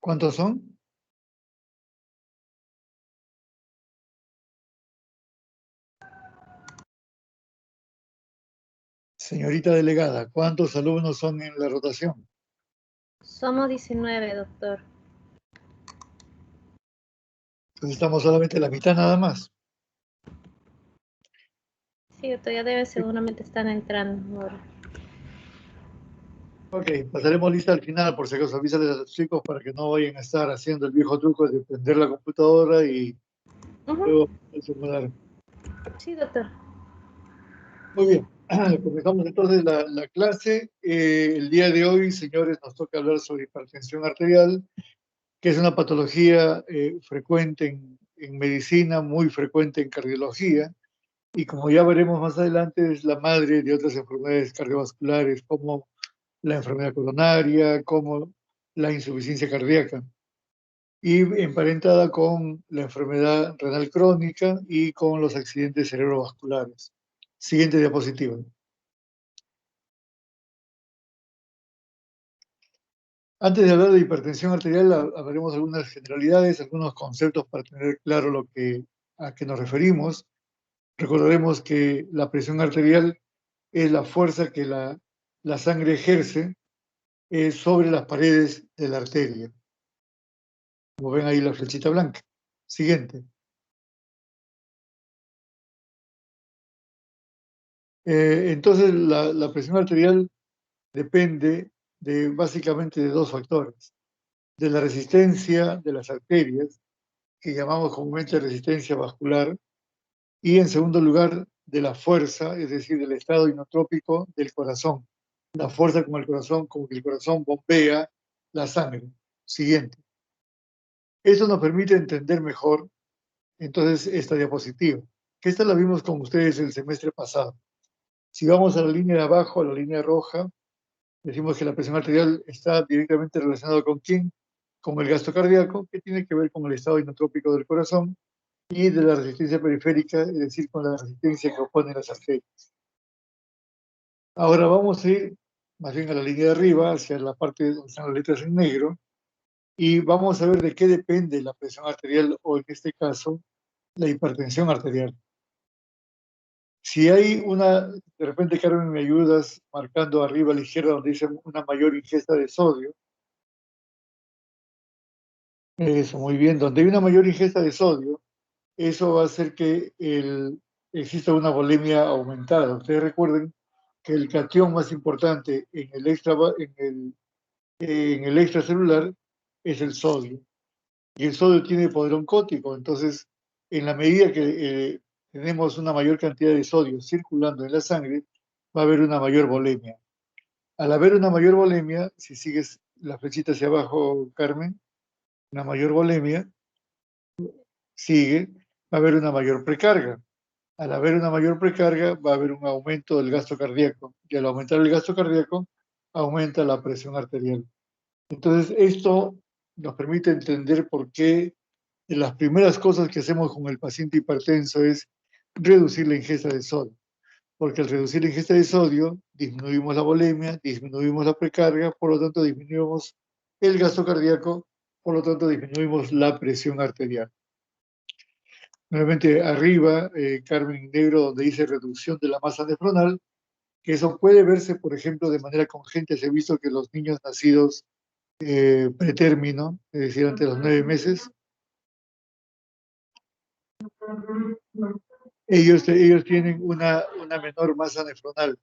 ¿Cuántos son? Señorita delegada, ¿cuántos alumnos son en la rotación? Somos 19, doctor. Entonces estamos solamente la mitad nada más. Sí, doctor, ya debe seguramente estar entrando ahora. Ok, pasaremos lista al final, por si acaso avísales a los chicos para que no vayan a estar haciendo el viejo truco de prender la computadora y luego simular. Sí, doctor. Muy bien, comenzamos entonces la clase. El día de hoy, señores, nos toca hablar sobre hipertensión arterial, que es una patología frecuente en medicina, muy frecuente en cardiología, y como ya veremos más adelante, es la madre de otras enfermedades cardiovasculares como la enfermedad coronaria, como la insuficiencia cardíaca, y emparentada con la enfermedad renal crónica y con los accidentes cerebrovasculares. Siguiente diapositiva. Antes de hablar de hipertensión arterial, hablaremos de algunas generalidades, algunos conceptos para tener claro a qué nos referimos. Recordaremos que la presión arterial es la fuerza que la sangre ejerce sobre las paredes de la arteria. Como ven ahí la flechita blanca. Siguiente. Entonces, la presión arterial depende básicamente de dos factores. De la resistencia de las arterias, que llamamos comúnmente resistencia vascular, y en segundo lugar, de la fuerza, es decir, del estado inotrópico del corazón. La fuerza como que el corazón bombea la sangre. Siguiente. Eso nos permite entender mejor, entonces, esta diapositiva, que esta la vimos con ustedes el semestre pasado. Si vamos a la línea de abajo, a la línea roja, decimos que la presión arterial está directamente relacionada con quién, con el gasto cardíaco, que tiene que ver con el estado inotrópico del corazón, y de la resistencia periférica, es decir, con la resistencia que oponen las arterias. Ahora vamos a ir más bien a la línea de arriba, hacia la parte donde están las letras en negro, y vamos a ver de qué depende la presión arterial, o en este caso, la hipertensión arterial. Si hay de repente, Carmen, me ayudas marcando arriba a la izquierda donde dice una mayor ingesta de sodio. Eso, muy bien. Donde hay una mayor ingesta de sodio, eso va a hacer que exista una volemia aumentada. Ustedes recuerden que el catión más importante en el extracelular es el sodio. Y el sodio tiene poder oncótico. Entonces, en la medida que tenemos una mayor cantidad de sodio circulando en la sangre, va a haber una mayor volemia. Al haber una mayor volemia, si sigues la flechita hacia abajo, Carmen, una mayor volemia, sigue, va a haber una mayor precarga. Al haber una mayor precarga, va a haber un aumento del gasto cardíaco. Y al aumentar el gasto cardíaco, aumenta la presión arterial. Entonces, esto nos permite entender por qué las primeras cosas que hacemos con el paciente hipertenso es reducir la ingesta de sodio. Porque al reducir la ingesta de sodio, disminuimos la volemia, disminuimos la precarga, por lo tanto disminuimos el gasto cardíaco, por lo tanto disminuimos la presión arterial. Nuevamente arriba, Carmen en negro, donde dice reducción de la masa nefronal, que eso puede verse, por ejemplo, de manera congente. Se ha visto que los niños nacidos pretérmino, es decir, antes de los 9 meses, ellos tienen una menor masa nefronal.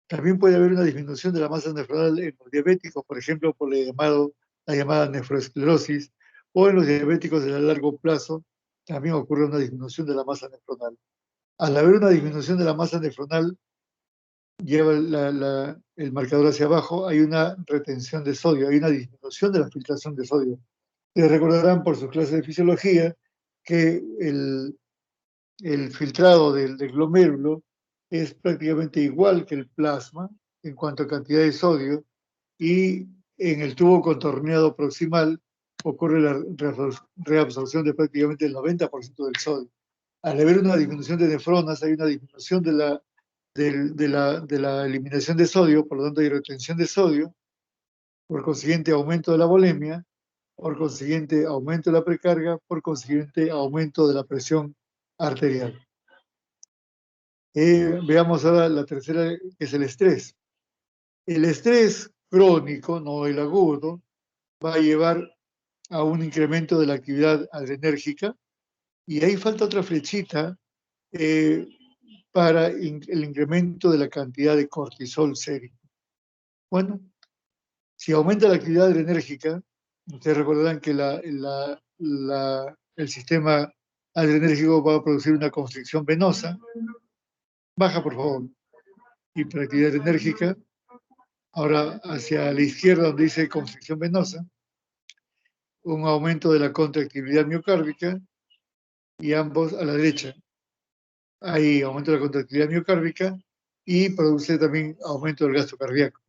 También puede haber una disminución de la masa nefronal en los diabéticos, por ejemplo, por la llamada nefroesclerosis, o en los diabéticos de largo plazo, también ocurre una disminución de la masa nefronal. Al haber una disminución de la masa nefronal, lleva el marcador hacia abajo, hay una retención de sodio, hay una disminución de la filtración de sodio. Les recordarán por sus clases de fisiología que el filtrado del glomérulo es prácticamente igual que el plasma en cuanto a cantidad de sodio, y en el tubo contorneado proximal ocurre la reabsorción de prácticamente el 90% del sodio. Al haber una disminución de nefronas, hay una disminución de la eliminación de sodio, por lo tanto hay retención de sodio, por consiguiente aumento de la volemia, por consiguiente aumento de la precarga, por consiguiente aumento de la presión arterial. Veamos ahora la tercera, que es el estrés. El estrés crónico, no el agudo, va a llevar a un incremento de la actividad adrenérgica, y ahí falta otra flechita para el incremento de la cantidad de cortisol sérico. Bueno, si aumenta la actividad adrenérgica, ustedes recordarán que el sistema adrenérgico va a producir una constricción venosa. Baja, por favor. Hiperactividad adrenérgica. Ahora hacia la izquierda, donde dice constricción venosa, un aumento de la contractibilidad miocárdica, y ambos a la derecha. Hay aumento de la contractibilidad miocárdica y produce también aumento del gasto cardíaco.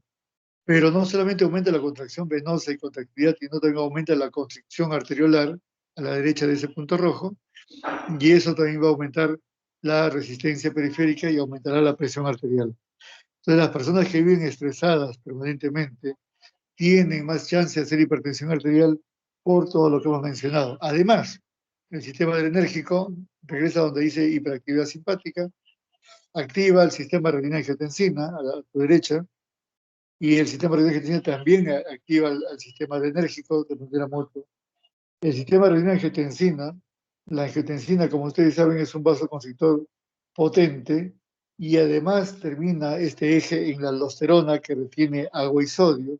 Pero no solamente aumenta la contracción venosa y contractividad, sino también aumenta la constricción arteriolar a la derecha de ese punto rojo, y eso también va a aumentar la resistencia periférica y aumentará la presión arterial. Entonces, las personas que viven estresadas permanentemente tienen más chance de hacer hipertensión arterial por todo lo que hemos mencionado. Además, el sistema adrenérgico regresa donde dice hiperactividad simpática, activa el sistema renina-angiotensina a tu derecha, y el sistema renina-angiotensina también activa al sistema adrenérgico de manera mutua. El sistema renina-angiotensina, la angiotensina, como ustedes saben, es un vasoconstrictor potente, y además termina este eje en la aldosterona, que retiene agua y sodio.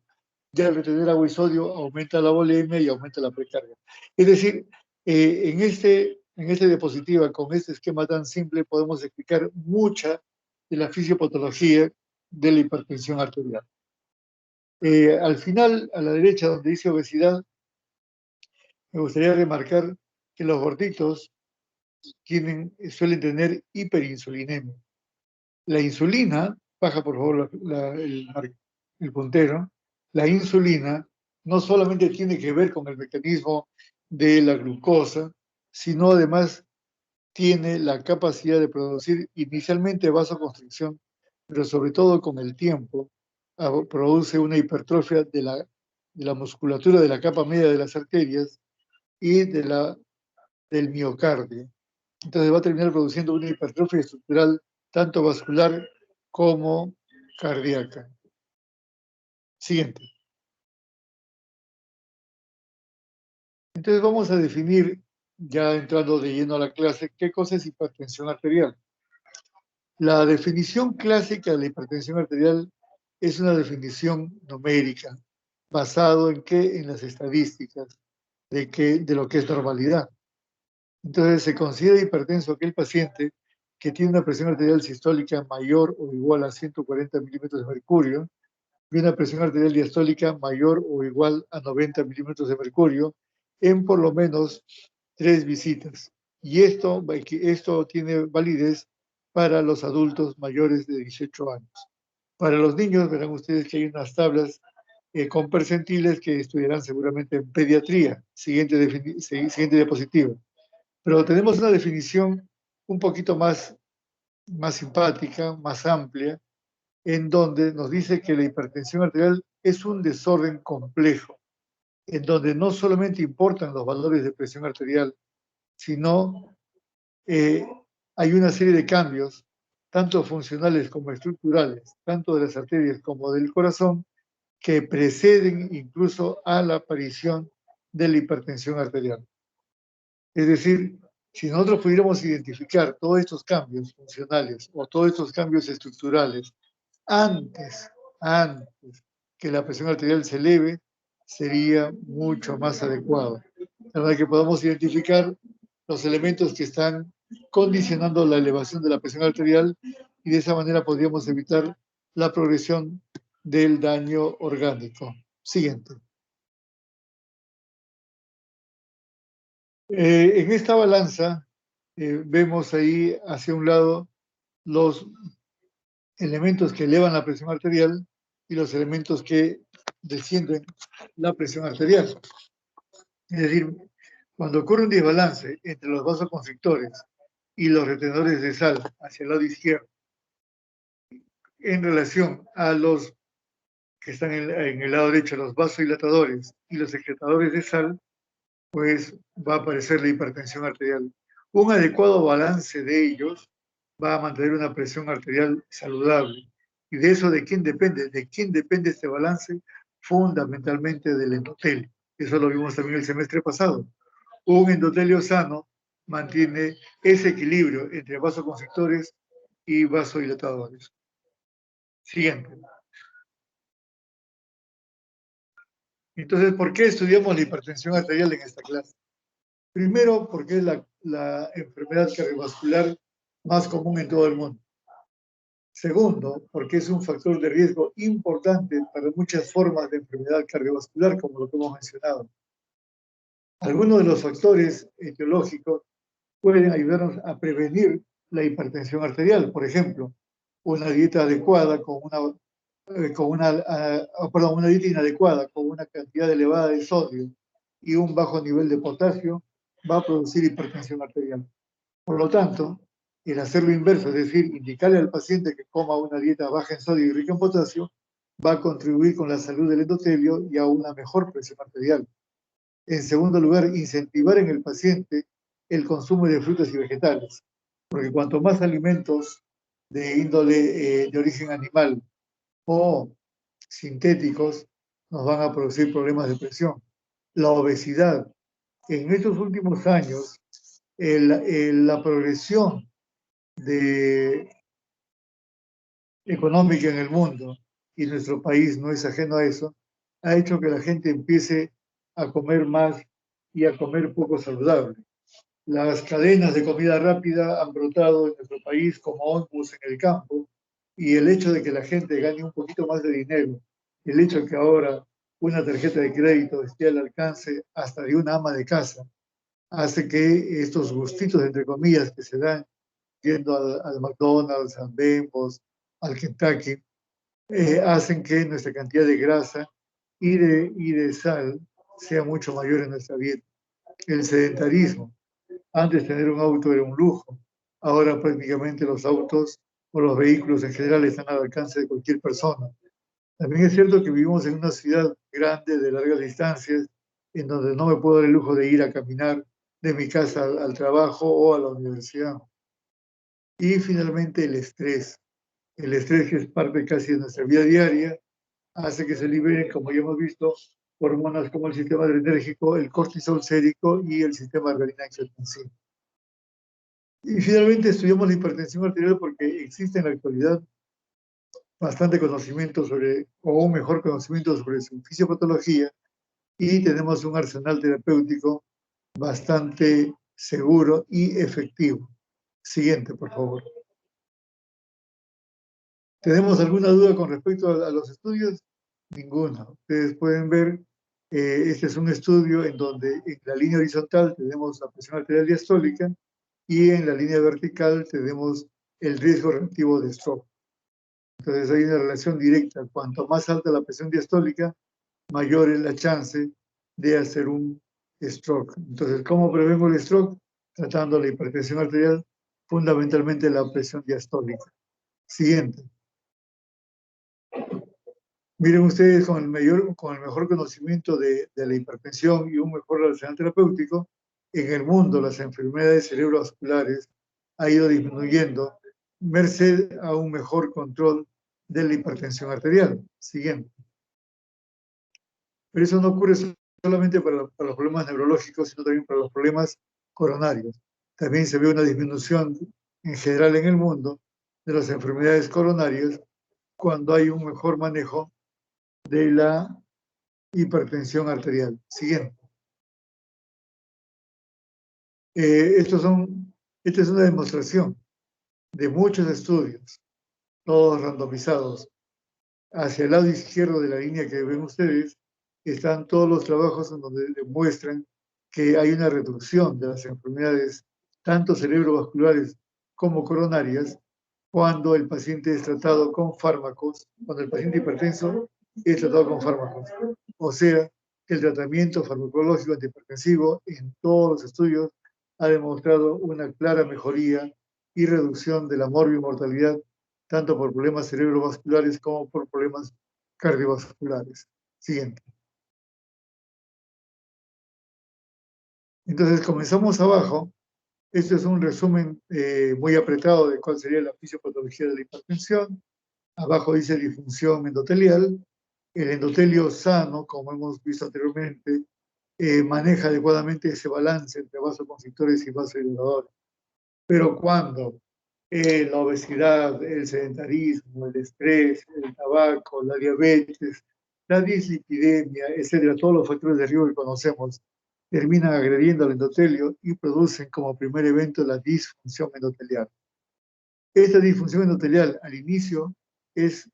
Ya al retener agua y sodio aumenta la volemia y aumenta la precarga. Es decir, en esta diapositiva, con este esquema tan simple, podemos explicar mucha de la fisiopatología de la hipertensión arterial. Al final, a la derecha, donde dice obesidad, me gustaría remarcar que los gorditos suelen tener hiperinsulinemia. La insulina, baja por favor el puntero, la insulina no solamente tiene que ver con el mecanismo de la glucosa, sino además tiene la capacidad de producir inicialmente vasoconstricción, pero sobre todo con el tiempo produce una hipertrofia de la musculatura de la capa media de las arterias y del miocardio. Entonces va a terminar produciendo una hipertrofia estructural tanto vascular como cardíaca. Siguiente. Entonces vamos a definir, ya entrando de lleno a la clase, qué cosa es hipertensión arterial. La definición clásica de la hipertensión arterial es una definición numérica, basado en qué, en las estadísticas de lo que es normalidad. Entonces se considera hipertenso aquel paciente que tiene una presión arterial sistólica mayor o igual a 140 milímetros de mercurio y una presión arterial diastólica mayor o igual a 90 milímetros de mercurio en por lo menos 3 visitas. Y esto tiene validez para los adultos mayores de 18 años. Para los niños, verán ustedes que hay unas tablas con percentiles que estudiarán seguramente en pediatría. Siguiente diapositiva. Pero tenemos una definición un poquito más simpática, más amplia, en donde nos dice que la hipertensión arterial es un desorden complejo, en donde no solamente importan los valores de presión arterial, sino hay una serie de cambios, tanto funcionales como estructurales, tanto de las arterias como del corazón, que preceden incluso a la aparición de la hipertensión arterial. Es decir, si nosotros pudiéramos identificar todos estos cambios funcionales o todos estos cambios estructurales antes que la presión arterial se eleve, sería mucho más adecuado. La verdad que podamos identificar los elementos que están condicionando la elevación de la presión arterial, y de esa manera podríamos evitar la progresión del daño orgánico. Siguiente. En esta balanza vemos ahí hacia un lado los elementos que elevan la presión arterial y los elementos que descienden la presión arterial. Es decir, cuando ocurre un desbalance entre los vasoconstrictores y los retenedores de sal hacia el lado izquierdo en relación a los que están en el lado derecho, los vasodilatadores y los excretadores de sal, pues va a aparecer la hipertensión arterial. Un adecuado balance de ellos va a mantener una presión arterial saludable. ¿Y de eso de quién depende? ¿De quién depende este balance? Fundamentalmente del endotelio. Eso lo vimos también el semestre pasado. Un endotelio sano mantiene ese equilibrio entre vasoconstrictores y vasodilatadores. Siguiente. Entonces, ¿por qué estudiamos la hipertensión arterial en esta clase? Primero, porque es la enfermedad cardiovascular más común en todo el mundo. Segundo, porque es un factor de riesgo importante para muchas formas de enfermedad cardiovascular, como lo que hemos mencionado. Algunos de los factores etiológicos pueden ayudarnos a prevenir la hipertensión arterial. Por ejemplo, una dieta adecuada una dieta inadecuada con una cantidad elevada de sodio y un bajo nivel de potasio va a producir hipertensión arterial. Por lo tanto, el hacer lo inverso, es decir, indicarle al paciente que coma una dieta baja en sodio y rica en potasio, va a contribuir con la salud del endotelio y a una mejor presión arterial. En segundo lugar, incentivar en el paciente el consumo de frutas y vegetales, porque cuanto más alimentos de índole de origen animal o sintéticos nos van a producir problemas de presión. La obesidad. En estos últimos años, la progresión económica en el mundo, y nuestro país no es ajeno a eso, ha hecho que la gente empiece a comer más y a comer poco saludable. Las cadenas de comida rápida han brotado en nuestro país como hongos en el campo, y el hecho de que la gente gane un poquito más de dinero, el hecho de que ahora una tarjeta de crédito esté al alcance hasta de una ama de casa, hace que estos gustitos, entre comillas, que se dan yendo al McDonald's, al Bembos, al Kentucky, hacen que nuestra cantidad de grasa y de sal sea mucho mayor en nuestra dieta. El sedentarismo. Antes tener un auto era un lujo. Ahora prácticamente los autos o los vehículos en general están al alcance de cualquier persona. También es cierto que vivimos en una ciudad grande de largas distancias, en donde no me puedo dar el lujo de ir a caminar de mi casa al trabajo o a la universidad. Y finalmente el estrés. El estrés, que es parte casi de nuestra vida diaria, hace que se liberen, como ya hemos visto, hormonas como el sistema adrenérgico, el cortisol sérico y el sistema adrenina-angiotensina. Y finalmente estudiamos la hipertensión arterial porque existe en la actualidad bastante conocimiento sobre, o un mejor conocimiento sobre su fisiopatología, y tenemos un arsenal terapéutico bastante seguro y efectivo. Siguiente, por favor. ¿Tenemos alguna duda con respecto a los estudios? Ninguna. Ustedes pueden ver, este es un estudio en donde en la línea horizontal tenemos la presión arterial diastólica y en la línea vertical tenemos el riesgo relativo de stroke. Entonces hay una relación directa. Cuanto más alta la presión diastólica, mayor es la chance de hacer un stroke. Entonces, ¿cómo prevemos el stroke? Tratando la hipertensión arterial, fundamentalmente la presión diastólica. Siguiente. Miren ustedes, con el mejor conocimiento de la hipertensión y un mejor arsenal terapéutico, en el mundo las enfermedades cerebrovasculares han ido disminuyendo merced a un mejor control de la hipertensión arterial. Siguiente. Pero eso no ocurre solamente para los problemas neurológicos, sino también para los problemas coronarios. También se ve una disminución en general en el mundo de las enfermedades coronarias cuando hay un mejor manejo de la hipertensión arterial. Siguiente. Esta es una demostración de muchos estudios, todos randomizados. Hacia el lado izquierdo de la línea que ven ustedes están todos los trabajos en donde demuestran que hay una reducción de las enfermedades, tanto cerebrovasculares como coronarias, cuando el paciente es tratado con fármacos, cuando el paciente hipertenso es tratado con fármacos. O sea, el tratamiento farmacológico antihipertensivo en todos los estudios ha demostrado una clara mejoría y reducción de la morbimortalidad, tanto por problemas cerebrovasculares como por problemas cardiovasculares. Siguiente. Entonces, comenzamos abajo. Este es un resumen muy apretado de cuál sería la fisiopatología de la hipertensión. Abajo dice disfunción endotelial. El endotelio sano, como hemos visto anteriormente, maneja adecuadamente ese balance entre vasoconstrictores y vasodilatadores. Pero cuando la obesidad, el sedentarismo, el estrés, el tabaco, la diabetes, la dislipidemia, etcétera, todos los factores de riesgo que conocemos, terminan agrediendo al endotelio y producen como primer evento la disfunción endotelial. Esta disfunción endotelial al inicio es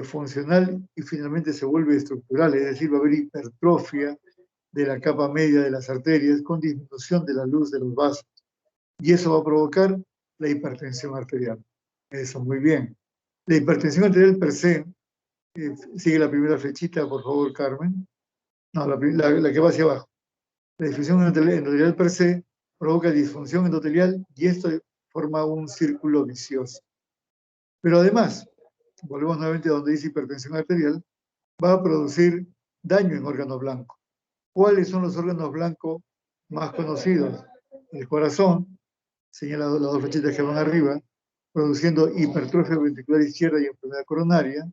funcional y finalmente se vuelve estructural, es decir, va a haber hipertrofia de la capa media de las arterias con disminución de la luz de los vasos. Y eso va a provocar la hipertensión arterial. Eso, muy bien. La hipertensión arterial per se, sigue la primera flechita, por favor, Carmen. No, la que va hacia abajo. La disfunción endotelial per se provoca disfunción endotelial y esto forma un círculo vicioso. Pero además, volvemos nuevamente a donde dice hipertensión arterial, va a producir daño en órganos blancos. ¿Cuáles son los órganos blancos más conocidos? El corazón, señala las dos flechitas que van arriba, produciendo hipertrofia ventricular izquierda y enfermedad coronaria.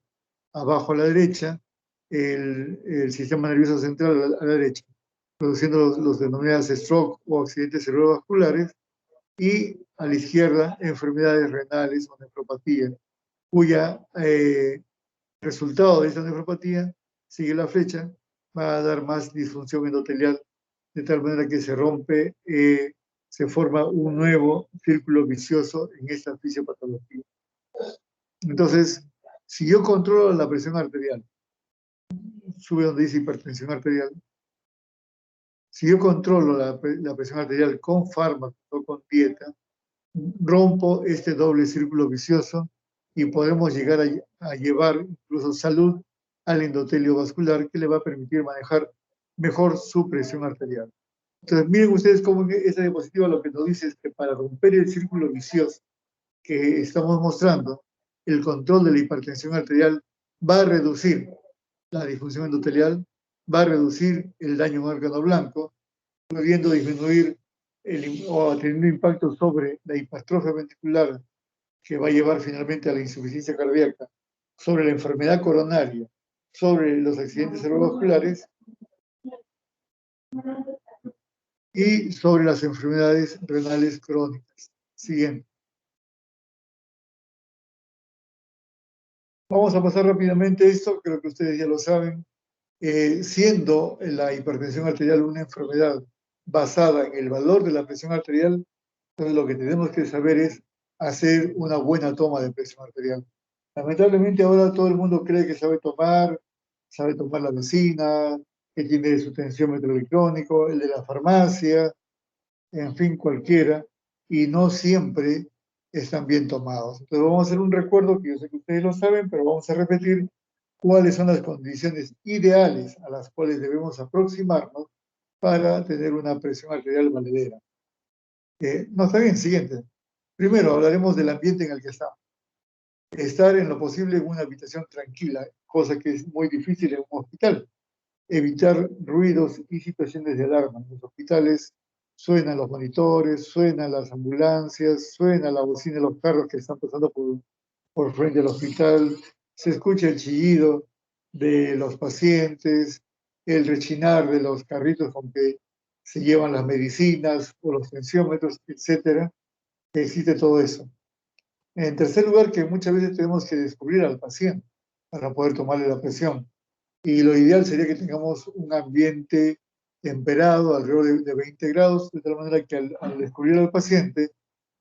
Abajo a la derecha, el sistema nervioso central a la derecha, produciendo los denominados stroke o accidentes cerebrovasculares. Y a la izquierda, enfermedades renales o nefropatía, cuya resultado de esta nefropatía, sigue la flecha, va a dar más disfunción endotelial, de tal manera que se rompe, se forma un nuevo círculo vicioso en esta fisiopatología. Entonces, si yo controlo la presión arterial, sube donde dice hipertensión arterial, si yo controlo la presión arterial con fármacos o con dieta, rompo este doble círculo vicioso y podemos llegar a llevar incluso salud al endotelio vascular que le va a permitir manejar mejor su presión arterial. Entonces, miren ustedes cómo esta diapositiva lo que nos dice es que para romper el círculo vicioso que estamos mostrando, el control de la hipertensión arterial va a reducir la disfunción endotelial, va a reducir el daño en órgano blanco, pudiendo disminuir o teniendo impacto sobre la hipertrofia ventricular que va a llevar finalmente a la insuficiencia cardíaca, sobre la enfermedad coronaria, sobre los accidentes cerebrovasculares y sobre las enfermedades renales crónicas. Siguiente. Vamos a pasar rápidamente esto, creo que ustedes ya lo saben. Siendo la hipertensión arterial una enfermedad basada en el valor de la presión arterial, entonces lo que tenemos que saber es hacer una buena toma de presión arterial. Lamentablemente ahora todo el mundo cree que sabe tomar la vecina, que tiene su tensiómetro electrónico, el de la farmacia, en fin, cualquiera, y no siempre están bien tomados. Entonces vamos a hacer un recuerdo que yo sé que ustedes lo saben, pero vamos a repetir cuáles son las condiciones ideales a las cuales debemos aproximarnos para tener una presión arterial valedera. No, está bien, siguiente. Primero hablaremos del ambiente en el que estamos. Estar en lo posible en una habitación tranquila, cosa que es muy difícil en un hospital. Evitar ruidos y situaciones de alarma. En los hospitales suenan los monitores, suenan las ambulancias, suena la bocina de los carros que están pasando por frente al hospital, se escucha el chillido de los pacientes, el rechinar de los carritos con que se llevan las medicinas o los tensiómetros, etcétera. Existe todo eso. En tercer lugar, que muchas veces tenemos que descubrir al paciente para poder tomarle la presión. Y lo ideal sería que tengamos un ambiente temperado, alrededor de 20 grados, de tal manera que al descubrir al paciente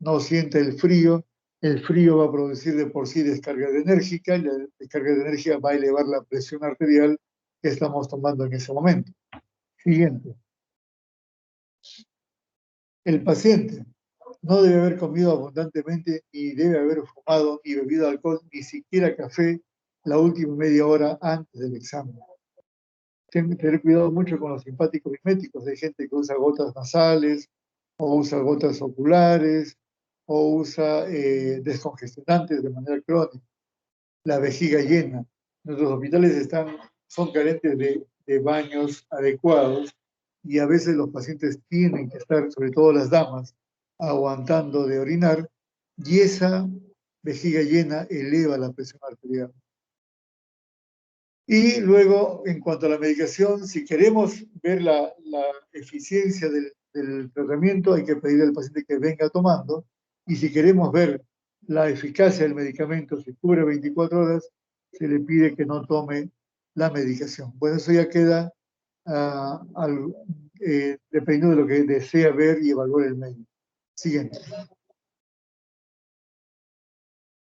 no sienta el frío va a producir de por sí descarga enérgica, y la descarga de energía va a elevar la presión arterial que estamos tomando en ese momento. Siguiente. El paciente no debe haber comido abundantemente, ni debe haber fumado, ni bebido alcohol, ni siquiera café la última media hora antes del examen. Tienen que tener cuidado mucho con los simpáticos miméticos. Hay gente que usa gotas nasales, o usa gotas oculares, o usa descongestionantes de manera crónica. La vejiga llena, Nuestros hospitales son carentes de baños adecuados y a veces los pacientes tienen que estar, sobre todo las damas, aguantando de orinar y esa vejiga llena eleva la presión arterial. Y luego, en cuanto a la medicación, si queremos ver la eficiencia del tratamiento, hay que pedirle al paciente que venga tomando. Y si queremos ver la eficacia del medicamento, si cubre 24 horas, se le pide que no tome la medicación. Bueno, eso ya queda dependiendo de lo que desea ver y evaluar el médico. Siguiente.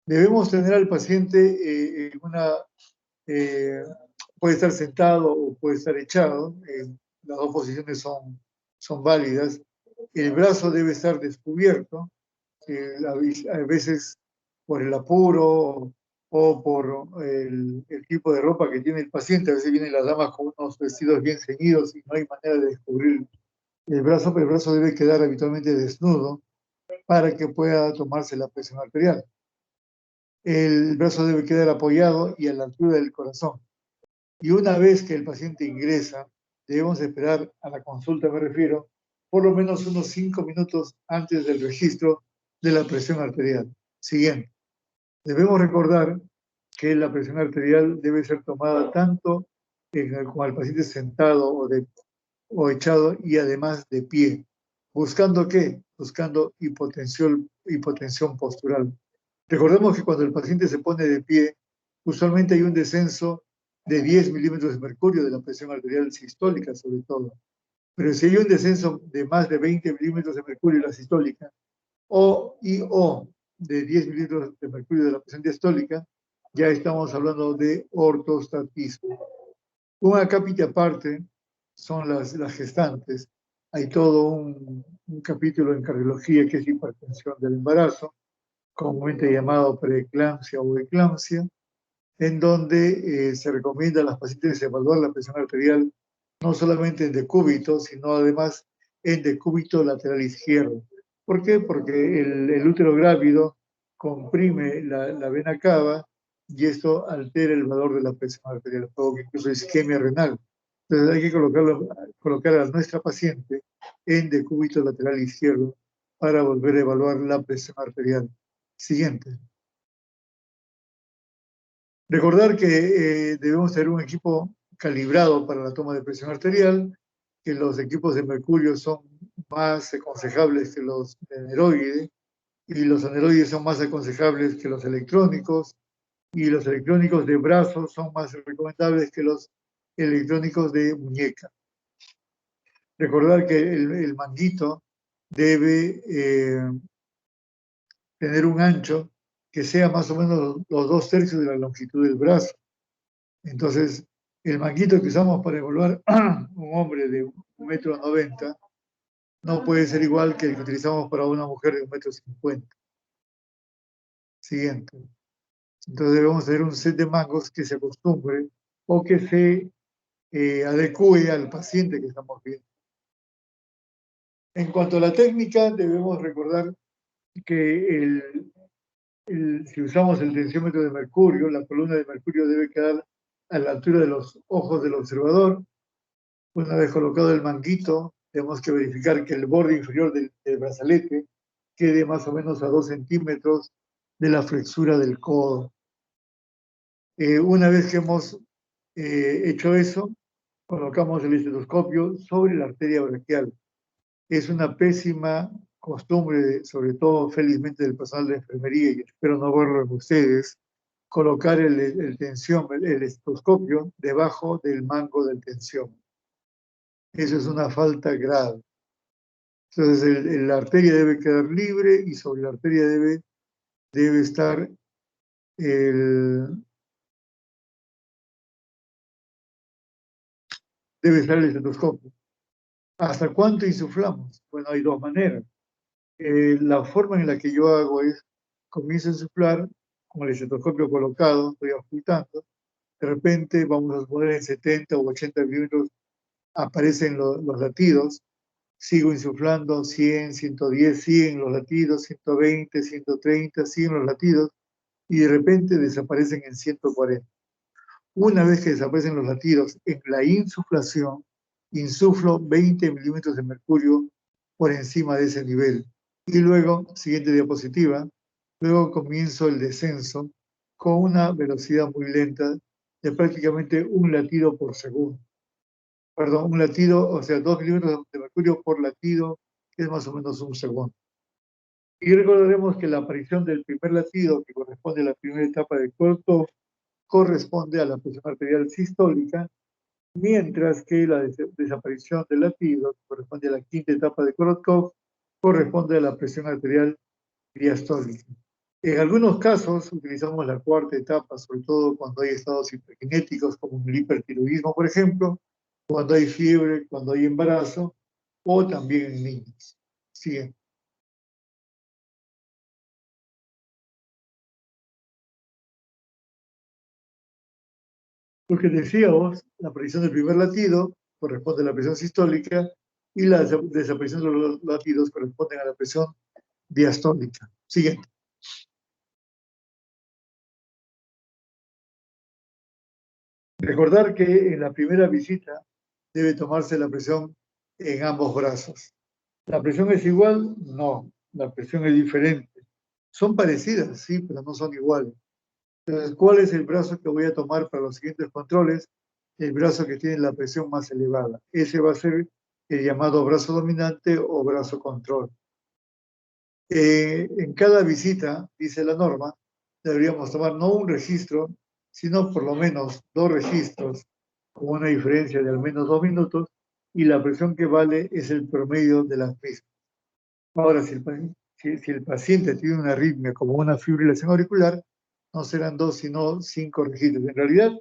Debemos tener al paciente en una puede estar sentado o puede estar echado, las dos posiciones son válidas. El brazo debe estar descubierto, a veces por el apuro o por el tipo de ropa que tiene el paciente. A veces vienen las damas con unos vestidos bien ceñidos y no hay manera de descubrir el brazo, pero el brazo debe quedar habitualmente desnudo para que pueda tomarse la presión arterial. El brazo debe quedar apoyado y a la altura del corazón. Y una vez que el paciente ingresa, debemos esperar a la consulta, me refiero, por lo menos unos 5 minutos antes del registro de la presión arterial. Siguiente. Debemos recordar que la presión arterial debe ser tomada tanto con el paciente sentado o echado y además de pie. ¿Buscando qué? Buscando hipotensión postural. Recordemos que cuando el paciente se pone de pie, usualmente hay un descenso de 10 milímetros de mercurio de la presión arterial sistólica, sobre todo. Pero si hay un descenso de más de 20 milímetros de mercurio en la sistólica o de 10 milímetros de mercurio de la presión diastólica, ya estamos hablando de ortostatismo. Un acápite aparte son las gestantes. Hay todo un capítulo en cardiología que es hipertensión del embarazo, comúnmente llamado preeclampsia o eclampsia, en donde se recomienda a las pacientes evaluar la presión arterial no solamente en decúbito, sino además en decúbito lateral izquierdo. ¿Por qué? Porque el útero grávido comprime la vena cava y esto altera el valor de la presión arterial, provoca incluso isquemia renal. Entonces hay que colocar a nuestra paciente en decúbito lateral izquierdo para volver a evaluar la presión arterial. Siguiente. Recordar que debemos tener un equipo calibrado para la toma de presión arterial, que los equipos de mercurio son más aconsejables que los de aneroide, y los aneroides son más aconsejables que los electrónicos, y los electrónicos de brazos son más recomendables que los electrónicos de muñeca. Recordar que el manguito debe tener un ancho que sea más o menos los 2/3 de la longitud del brazo. Entonces, el manguito que usamos para evaluar un hombre de 1,90 m no puede ser igual que el que utilizamos para una mujer de 1,50 m. Siguiente. Entonces debemos tener un set de mangos que se acostumbre o que se adecue al paciente que estamos viendo. En cuanto a la técnica, debemos recordar que si usamos el tensiómetro de mercurio, la columna de mercurio debe quedar a la altura de los ojos del observador. Una vez colocado el manguito, tenemos que verificar que el borde inferior del brazalete quede más o menos a 2 centímetros de la flexura del codo. Una vez que hemos hecho eso, colocamos el estetoscopio sobre la arteria braquial. Es una pésima costumbre, sobre todo felizmente del personal de enfermería, y espero no verlo en ustedes, colocar el estetoscopio debajo del mango del tensiómetro. Eso es una falta grave. Entonces, la arteria debe quedar libre y sobre la arteria debe estar el estetoscopio. ¿Hasta cuánto insuflamos? Bueno, hay dos maneras. La forma en la que yo hago es, comienzo a insuflar con el estetoscopio colocado, estoy ocultando, de repente vamos a poner en 70 o 80 milímetros, aparecen los latidos, sigo insuflando 100, 110, 100 los latidos, 120, 130, 100 los latidos, y de repente desaparecen en 140. Una vez que desaparecen los latidos en la insuflación, insuflo 20 milímetros de mercurio por encima de ese nivel. Y luego, siguiente diapositiva, luego comienzo el descenso con una velocidad muy lenta de prácticamente un latido por segundo. Perdón, un latido, o sea, 2 milímetros de mercurio por latido, que es más o menos un segundo. Y recordaremos que la aparición del primer latido, que corresponde a la primera etapa del Korotov, corresponde a la presión arterial sistólica, mientras que la desaparición del latido, que corresponde a la quinta etapa de Korotov, corresponde a la presión arterial diastólica. En algunos casos utilizamos la cuarta etapa, sobre todo cuando hay estados hiperkinéticos como el hipertiroidismo, por ejemplo, cuando hay fiebre, cuando hay embarazo, o también en niños. Siguiente. Lo que decíamos, la aparición del primer latido corresponde a la presión sistólica y la desaparición de los latidos corresponden a la presión diastólica. Siguiente. Recordar que en la primera visita debe tomarse la presión en ambos brazos. ¿La presión es igual? No, la presión es diferente. Son parecidas, sí, pero no son iguales. Entonces, ¿cuál es el brazo que voy a tomar para los siguientes controles? El brazo que tiene la presión más elevada. Ese va a ser el llamado brazo dominante o brazo control. En cada visita, dice la norma, deberíamos tomar no un registro, sino por lo menos 2 registros, con una diferencia de al menos 2 minutos, y la presión que vale es el promedio de las mismas. Ahora, si el paciente tiene una arritmia como una fibrilación auricular, no serán 2, sino 5 registros. En realidad,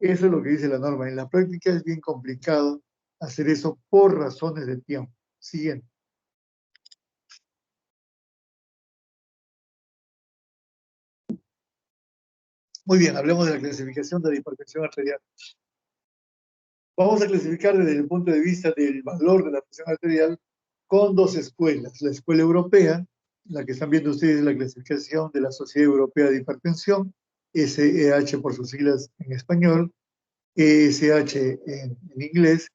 eso es lo que dice la norma. En la práctica es bien complicado hacer eso por razones de tiempo. Siguiente. Muy bien, hablemos de la clasificación de la hipertensión arterial. Vamos a clasificar desde el punto de vista del valor de la presión arterial con 2 escuelas. La escuela europea, la que están viendo ustedes, la clasificación de la Sociedad Europea de Hipertensión, SEH por sus siglas en español, ESH en inglés,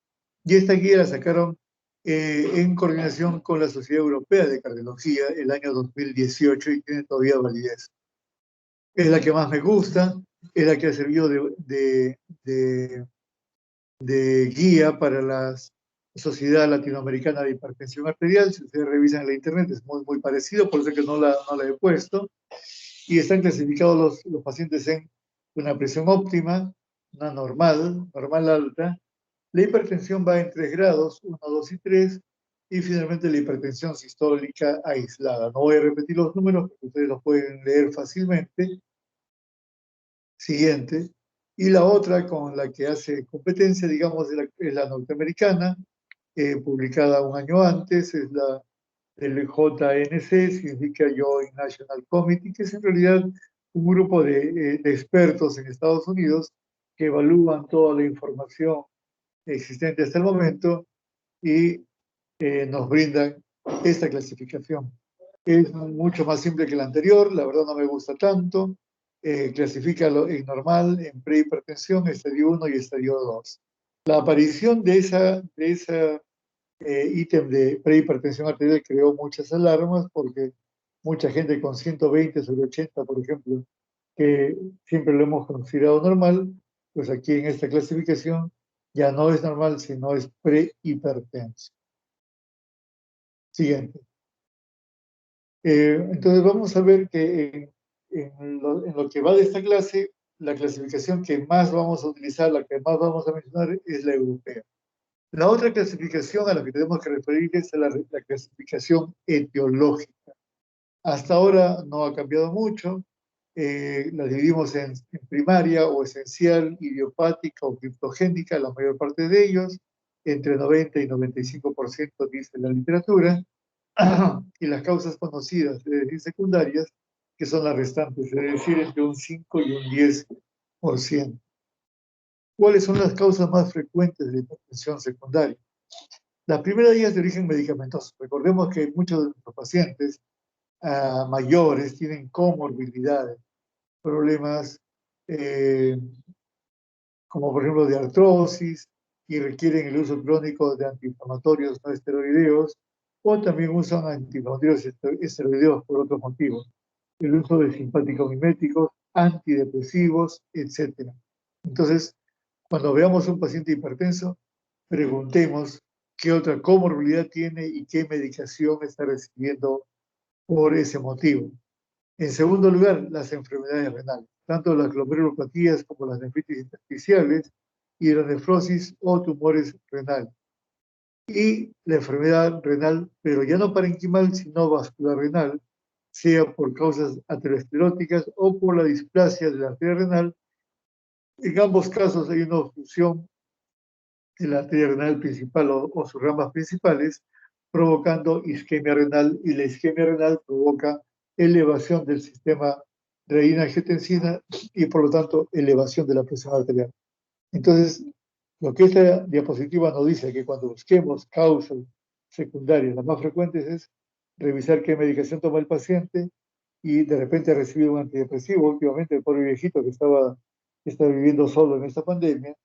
y esta guía la sacaron en coordinación con la Sociedad Europea de Cardiología el año 2018 y tiene todavía validez. Es la que más me gusta, es la que ha servido de guía para la Sociedad Latinoamericana de Hipertensión Arterial. Si ustedes revisan en la internet es muy, muy parecido, por eso que no la he puesto. Y están clasificados los pacientes en una presión óptima, una normal, normal alta. La hipertensión va en 3 grados, 1, 2 y 3, y finalmente la hipertensión sistólica aislada. No voy a repetir los números porque ustedes los pueden leer fácilmente. Siguiente. Y la otra con la que hace competencia, digamos, es la norteamericana, publicada un año antes, es la del JNC, significa Joint National Committee, que es en realidad un grupo de expertos en Estados Unidos que evalúan toda la información existente hasta el momento y nos brindan esta clasificación. Es mucho más simple que la anterior, la verdad no me gusta tanto. Clasifica en normal, en prehipertensión, estadio 1 y estadio 2. La aparición de esa ítem de prehipertensión arterial creó muchas alarmas porque mucha gente con 120/80, por ejemplo, que siempre lo hemos considerado normal, pues aquí en esta clasificación ya no es normal, sino es prehipertenso. Siguiente. Entonces vamos a ver que en lo que va de esta clase, la clasificación que más vamos a utilizar, la que más vamos a mencionar, es la europea. La otra clasificación a la que tenemos que referir es la clasificación etiológica. Hasta ahora no ha cambiado mucho. La dividimos en primaria o esencial, idiopática o criptogénica, la mayor parte de ellos, entre 90 y 95% dice la literatura. Y las causas conocidas, es decir, secundarias, que son las restantes, es decir, entre un 5 y un 10%. ¿Cuáles son las causas más frecuentes de hipertensión secundaria? La primera de ellas es de origen medicamentoso. Recordemos que muchos de nuestros pacientes mayores tienen comorbilidades, problemas como por ejemplo de artrosis, y requieren el uso crónico de antiinflamatorios no esteroideos, o también usan antiinflamatorios esteroideos por otros motivos. El uso de simpáticos miméticos, antidepresivos, etc. Entonces, cuando veamos un paciente hipertenso, preguntemos qué otra comorbilidad tiene y qué medicación está recibiendo por ese motivo. En segundo lugar, las enfermedades renales, tanto las glomerulopatías como las nefritis intersticiales, hidronefrosis o tumores renales. Y la enfermedad renal, pero ya no parenquimal, sino vascular renal, sea por causas ateroscleróticas o por la displasia de la arteria renal. En ambos casos hay una obstrucción de la arteria renal principal o sus ramas principales, provocando isquemia renal, y la isquemia renal provoca elevación del sistema renina-angiotensina y por lo tanto elevación de la presión arterial. Entonces, lo que esta diapositiva nos dice que cuando busquemos causas secundarias, las más frecuentes es revisar qué medicación toma el paciente y de repente recibir un antidepresivo, últimamente el pobre viejito que está viviendo solo en esta pandemia,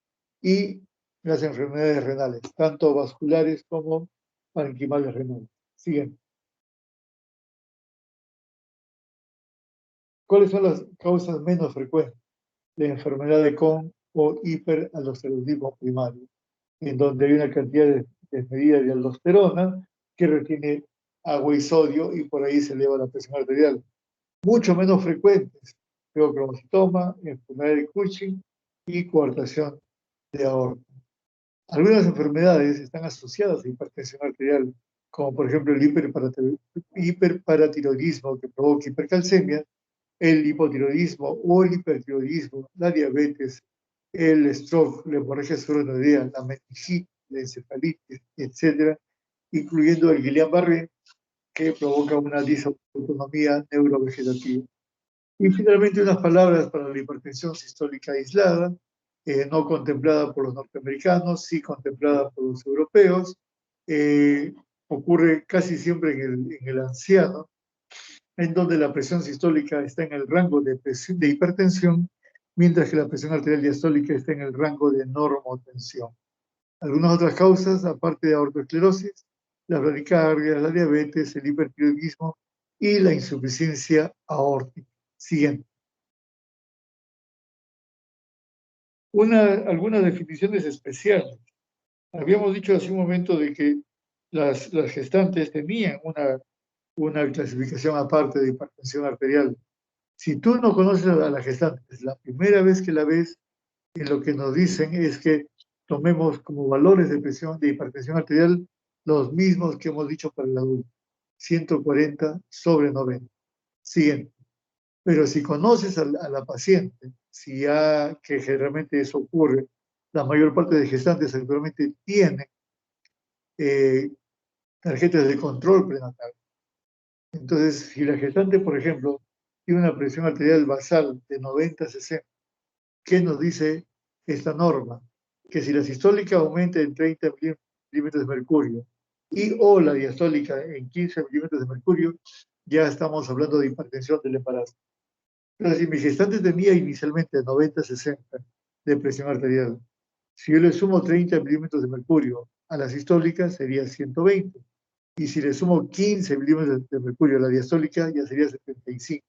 y las enfermedades renales, tanto vasculares como parenquimales renales. Siguiente. ¿Cuáles son las causas menos frecuentes de enfermedad de Crohn o hiperaldosteronismo primario? En donde hay una cantidad desmedida de aldosterona que retiene agua y sodio y por ahí se eleva la presión arterial. Mucho menos frecuentes, feocromocitoma, enfermedad de Cushing y coartación de aorta. Algunas enfermedades están asociadas a hipertensión arterial, como por ejemplo el hiperparatiroidismo que provoca hipercalcemia, el hipotiroidismo o el hipertiroidismo, la diabetes, el stroke, la hemorragia subarachnoidea, la meningitis, la encefalitis, etcétera, incluyendo el Guillain-Barré, que provoca una disautonomía neurovegetativa. Y finalmente unas palabras para la hipertensión sistólica aislada, no contemplada por los norteamericanos, sí contemplada por los europeos. Ocurre casi siempre en el anciano, en donde la presión sistólica está en el rango de hipertensión, mientras que la presión arterial diastólica está en el rango de normotensión. Algunas otras causas, aparte de aortoesclerosis, la bradicardia, la diabetes, el hipertiroidismo y la insuficiencia aórtica. Siguiente. Algunas definiciones especiales. Habíamos dicho hace un momento de que las gestantes tenían una clasificación aparte de hipertensión arterial. Si tú no conoces a la gestante, es la primera vez que la ves, y lo que nos dicen es que tomemos como valores de presión de hipertensión arterial los mismos que hemos dicho para el adulto, 140/90. Siguiente. Pero si conoces a la paciente, si ya que generalmente eso ocurre, la mayor parte de gestantes actualmente tienen tarjetas de control prenatal. Entonces, si la gestante, por ejemplo, tiene una presión arterial basal de 90/60, ¿qué nos dice esta norma? Que si la sistólica aumenta en 30 milímetros de mercurio y o la diastólica en 15 milímetros de mercurio, ya estamos hablando de hipertensión del embarazo. Pero si mi gestante tenía inicialmente 90/60 de presión arterial, si yo le sumo 30 milímetros de mercurio a la sistólica, sería 120. Y si le sumo 15 milímetros de mercurio a la diastólica, ya sería 75.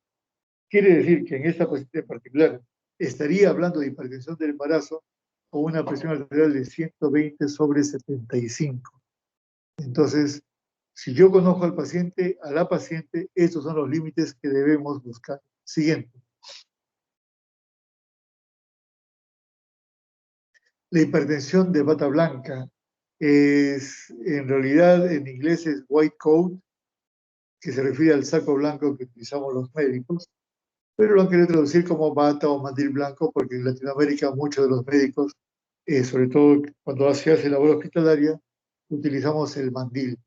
Quiere decir que en esta paciente en particular estaría hablando de hipertensión del embarazo con una presión arterial de 120/75. Entonces, si yo conozco al paciente, a la paciente, estos son los límites que debemos buscar. Siguiente. La hipertensión de bata blanca es, en realidad, en inglés es white coat, que se refiere al saco blanco que utilizamos los médicos, pero lo han querido traducir como bata o mandil blanco porque en Latinoamérica muchos de los médicos, sobre todo cuando se hace labor hospitalaria, utilizamos el mandil.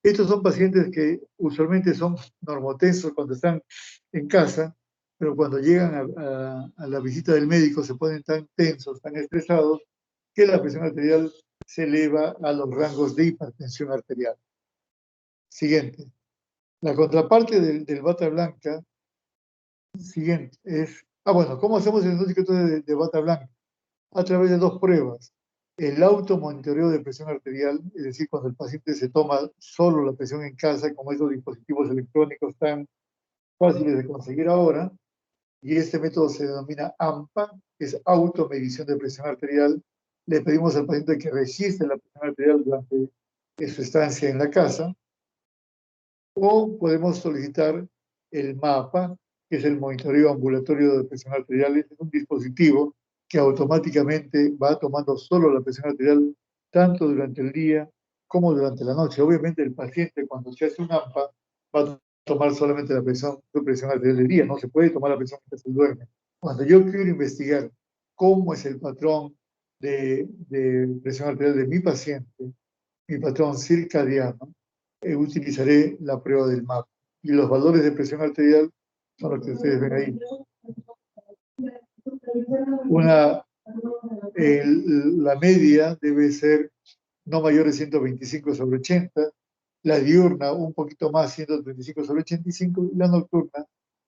Estos son pacientes que usualmente son normotensos cuando están en casa, pero cuando llegan a la visita del médico se ponen tan tensos, tan estresados, que la presión arterial se eleva a los rangos de hipertensión arterial. Siguiente. La contraparte del bata blanca, siguiente, es... bueno, ¿cómo hacemos el diagnóstico de bata blanca? a través de dos pruebas. El automonitoreo de presión arterial, es decir, cuando el paciente se toma solo la presión en casa, como estos dispositivos electrónicos tan fáciles de conseguir ahora, y este método se denomina AMPA, que es automedición de presión arterial. Le pedimos al paciente que registre la presión arterial durante su estancia en la casa, o podemos solicitar el MAPA, que es el monitoreo ambulatorio de presión arterial. Es un dispositivo que automáticamente va tomando solo la presión arterial tanto durante el día como durante la noche. Obviamente el paciente cuando se hace un AMPA va a tomar solamente su presión arterial del día, no se puede tomar la presión mientras se duerme. Cuando yo quiero investigar cómo es el patrón de presión arterial de mi paciente, mi patrón circadiano, utilizaré la prueba del MAP. Y los valores de presión arterial son los que ustedes ven ahí. La media debe ser no mayor de 125/80, la diurna un poquito más, 135/85, y la nocturna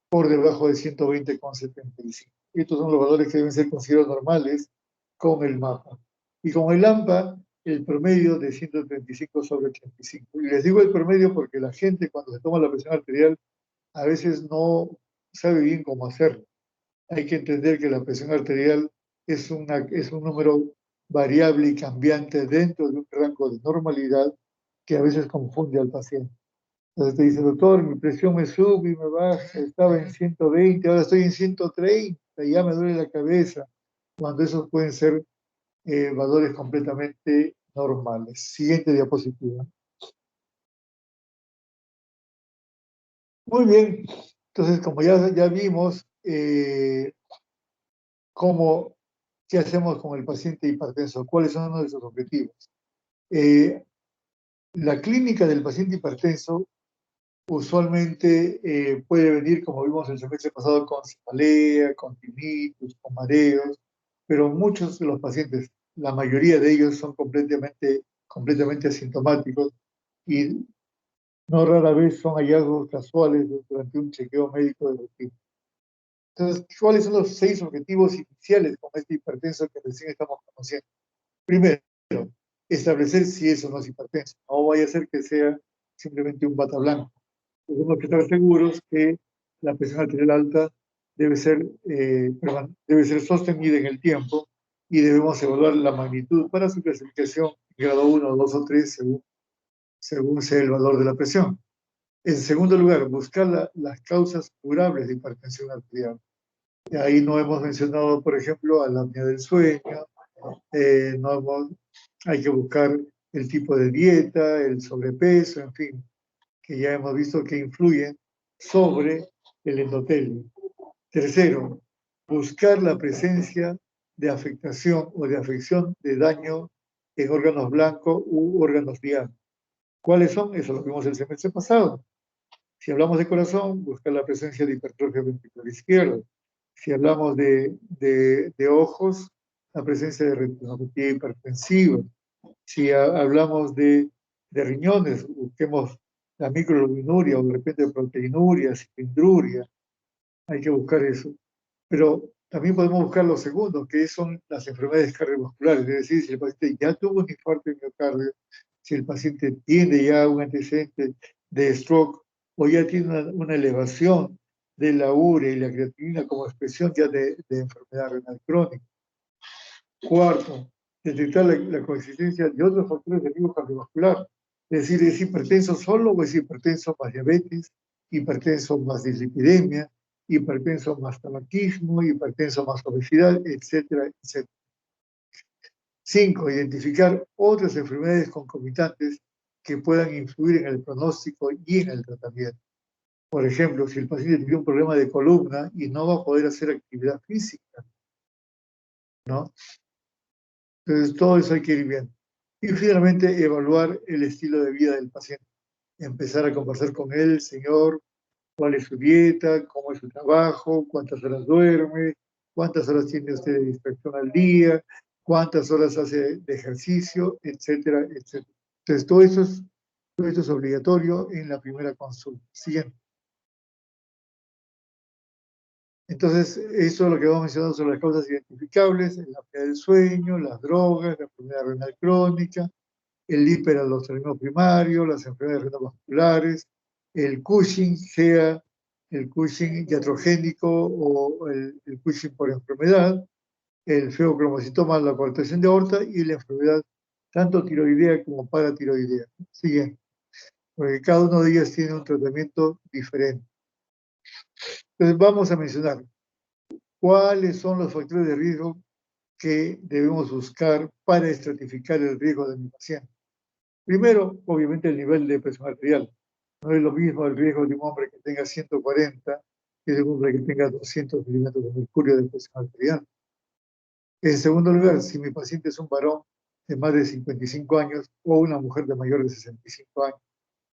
por debajo de 120/75. Estos son los valores que deben ser considerados normales con el MAPA. Y con el AMPA, el promedio de 135/85. Y les digo el promedio porque la gente cuando se toma la presión arterial a veces no sabe bien cómo hacerlo. Hay que entender que la presión arterial es un número variable y cambiante dentro de un rango de normalidad que a veces confunde al paciente. Entonces te dice, doctor, mi presión me sube y me baja, estaba en 120, ahora estoy en 130, y ya me duele la cabeza, cuando esos pueden ser valores completamente normales. Siguiente diapositiva. Muy bien, entonces como ya vimos qué hacemos con el paciente hipertenso, cuáles son nuestros objetivos. La clínica del paciente hipertenso usualmente puede venir, como vimos el semestre pasado, con cefalea, con tinnitus, con mareos, pero muchos de los pacientes, la mayoría de ellos son completamente asintomáticos y no rara vez son hallazgos casuales durante un chequeo médico de rutina. Entonces, ¿cuáles son los 6 objetivos iniciales con este hipertenso que recién estamos conociendo? Primero, establecer si eso no es hipertenso. No vaya a ser que sea simplemente un bata blanco. Tenemos que estar seguros que la presión arterial alta debe ser sostenida en el tiempo y debemos evaluar la magnitud para su clasificación grado 1, 2 o 3 según sea el valor de la presión. En segundo lugar, buscar las causas curables de hipertensión arterial. Y ahí no hemos mencionado, por ejemplo, a la apnea del sueño, hay que buscar el tipo de dieta, el sobrepeso, en fin, que ya hemos visto que influyen sobre el endotelio. Tercero, buscar la presencia de afectación o de afección de daño en órganos blancos u órganos dianos. ¿Cuáles son? Eso lo vimos el semestre pasado. Si hablamos de corazón, buscar la presencia de hipertrofia ventricular izquierda. Si hablamos de ojos, la presencia de retinopatía hipertensiva. Si hablamos de riñones, busquemos la microalbuminuria o de repente proteinuria, cilindruria, hay que buscar eso. Pero también podemos buscar los segundos, que son las enfermedades cardiovasculares, es decir, si el paciente ya tuvo un infarto de miocardio, si el paciente tiene ya un antecedente de stroke o ya tiene una elevación de la urea y la creatinina como expresión ya de enfermedad renal crónica. Cuarto, detectar la coexistencia de otros factores de riesgo cardiovascular. Es decir, ¿es hipertenso solo o es hipertenso más diabetes, hipertenso más dislipidemia, hipertenso más tabaquismo, hipertenso más obesidad, etcétera, etcétera? 5. Identificar otras enfermedades concomitantes que puedan influir en el pronóstico y en el tratamiento. Por ejemplo, si el paciente tiene un problema de columna y no va a poder hacer actividad física, ¿no? Entonces, todo eso hay que ir viendo. Y finalmente, evaluar el estilo de vida del paciente. Empezar a conversar con él, señor, cuál es su dieta, cómo es su trabajo, cuántas horas duerme, cuántas horas tiene usted de distracción al día, cuántas horas hace de ejercicio, etcétera, etcétera. Entonces, todo esto es obligatorio en la primera consulta. Siguiente. Entonces, eso es lo que vamos mencionando sobre las causas identificables, la apnea del sueño, las drogas, la enfermedad renal crónica, el hiperaldosteronismo primario, las enfermedades renovasculares, el Cushing, sea el Cushing iatrogénico o el Cushing por enfermedad, el feocromocitoma, la coartación de aorta y la enfermedad tanto tiroidea como paratiroidea. Siguiente, porque cada uno de ellas tiene un tratamiento diferente. Entonces vamos a mencionar cuáles son los factores de riesgo que debemos buscar para estratificar el riesgo de mi paciente. Primero, obviamente, el nivel de presión arterial. No es lo mismo el riesgo de un hombre que tenga 140 que de un hombre que tenga 200 milímetros de mercurio de presión arterial. En segundo lugar, si mi paciente es un varón de más de 55 años o una mujer de mayor de 65 años,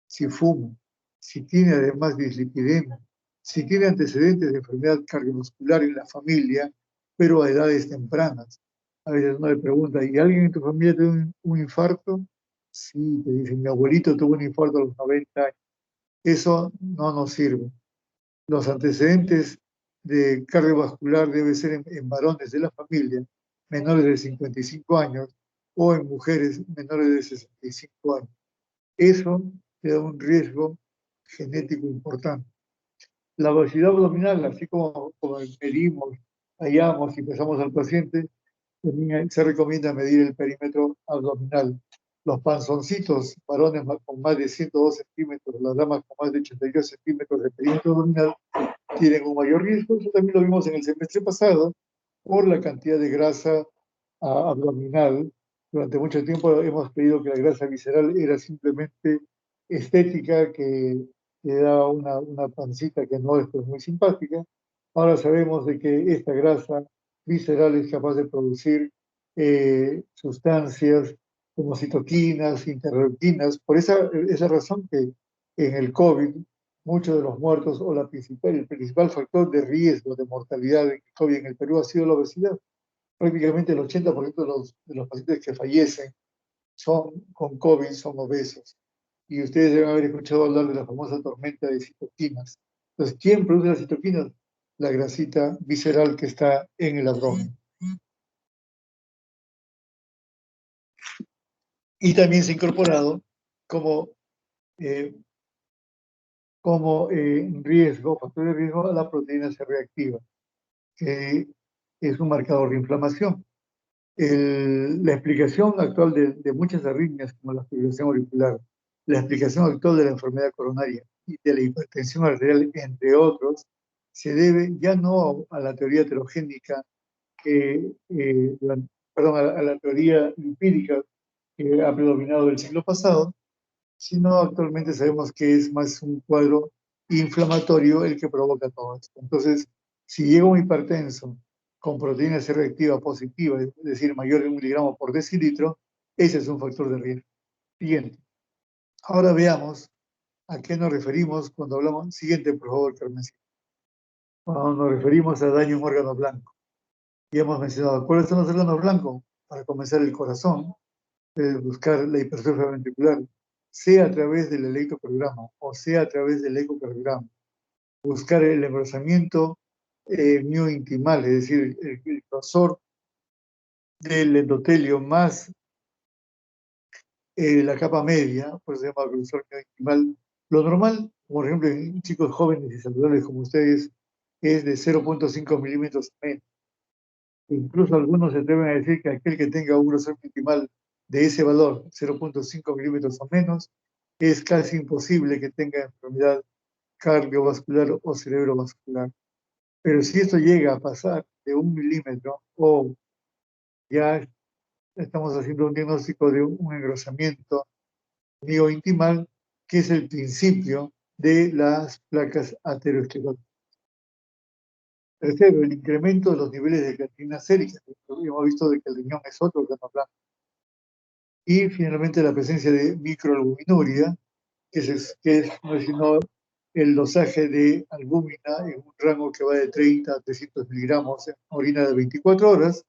si fuma, si tiene además dislipidemia, si tiene antecedentes de enfermedad cardiovascular en la familia, pero a edades tempranas. A veces uno le pregunta, ¿y alguien en tu familia tiene un infarto? Sí, te dicen, mi abuelito tuvo un infarto a los 90 años. Eso no nos sirve. Los antecedentes de cardiovascular deben ser en varones de la familia menores de 55 años o en mujeres menores de 65 años. Eso te da un riesgo genético importante. La obesidad abdominal, así como medimos, hallamos y pesamos al paciente, también se recomienda medir el perímetro abdominal. Los panzoncitos, varones con más de 102 centímetros, las damas con más de 82 centímetros de perímetro abdominal, tienen un mayor riesgo. Eso también lo vimos en el semestre pasado por la cantidad de grasa abdominal. Durante mucho tiempo hemos creído que la grasa visceral era simplemente estética, que da una pancita que no es pues, muy simpática. Ahora sabemos de que esta grasa visceral es capaz de producir sustancias como citoquinas, interleuquinas. Por esa razón que en el COVID muchos de los muertos o el principal factor de riesgo de mortalidad de COVID en el Perú ha sido la obesidad. Prácticamente el 80% de los pacientes que fallecen con COVID son obesos. Y ustedes deben haber escuchado hablar de la famosa tormenta de citoquinas. Entonces, ¿quién produce las citoquinas? La grasita visceral que está en el abdomen. Y también se ha incorporado como, riesgo, factor de riesgo a la proteína C reactiva, que es un marcador de inflamación. La explicación actual de muchas arritmias, como la fibrilación auricular, la explicación actual de la enfermedad coronaria y de la hipertensión arterial, entre otros, se debe ya no a la teoría heterogénica, a la teoría empírica que ha predominado el siglo pasado, sino actualmente sabemos que es más un cuadro inflamatorio el que provoca todo esto. Entonces, si llega un hipertenso con proteína C reactiva positiva, es decir, mayor de 1 miligramo por decilitro, ese es un factor de riesgo. Siguiente. Ahora veamos a qué nos referimos cuando hablamos. Siguiente, por favor, Carmen. Cuando nos referimos a daño en órgano blanco. Ya hemos mencionado cuáles son los órganos blancos. Para comenzar, el corazón, buscar la hipertrofia ventricular, sea a través del electrocardiograma o sea a través del ecocardiograma. Buscar el engrosamiento miointimal, es decir, el grosor del endotelio más la capa media, por eso se llama grosor miointimal. Lo normal, por ejemplo, en chicos jóvenes y saludables como ustedes, es de 0.5 milímetros menos. Incluso algunos se atreven a decir que aquel que tenga un grosor miointimal de ese valor, 0.5 milímetros o menos, es casi imposible que tenga enfermedad cardiovascular o cerebrovascular. Pero si esto llega a pasar de 1 milímetro o ya estamos haciendo un diagnóstico de un engrosamiento miointimal, que es el principio de las placas ateroscleróticas. Tercero, el incremento de los niveles de creatinina sérica. Hemos visto de que el riñón es otro órgano blanco. Y finalmente la presencia de microalbuminuria, que es no sino el dosaje de albúmina en un rango que va de 30 a 300 miligramos en orina de 24 horas,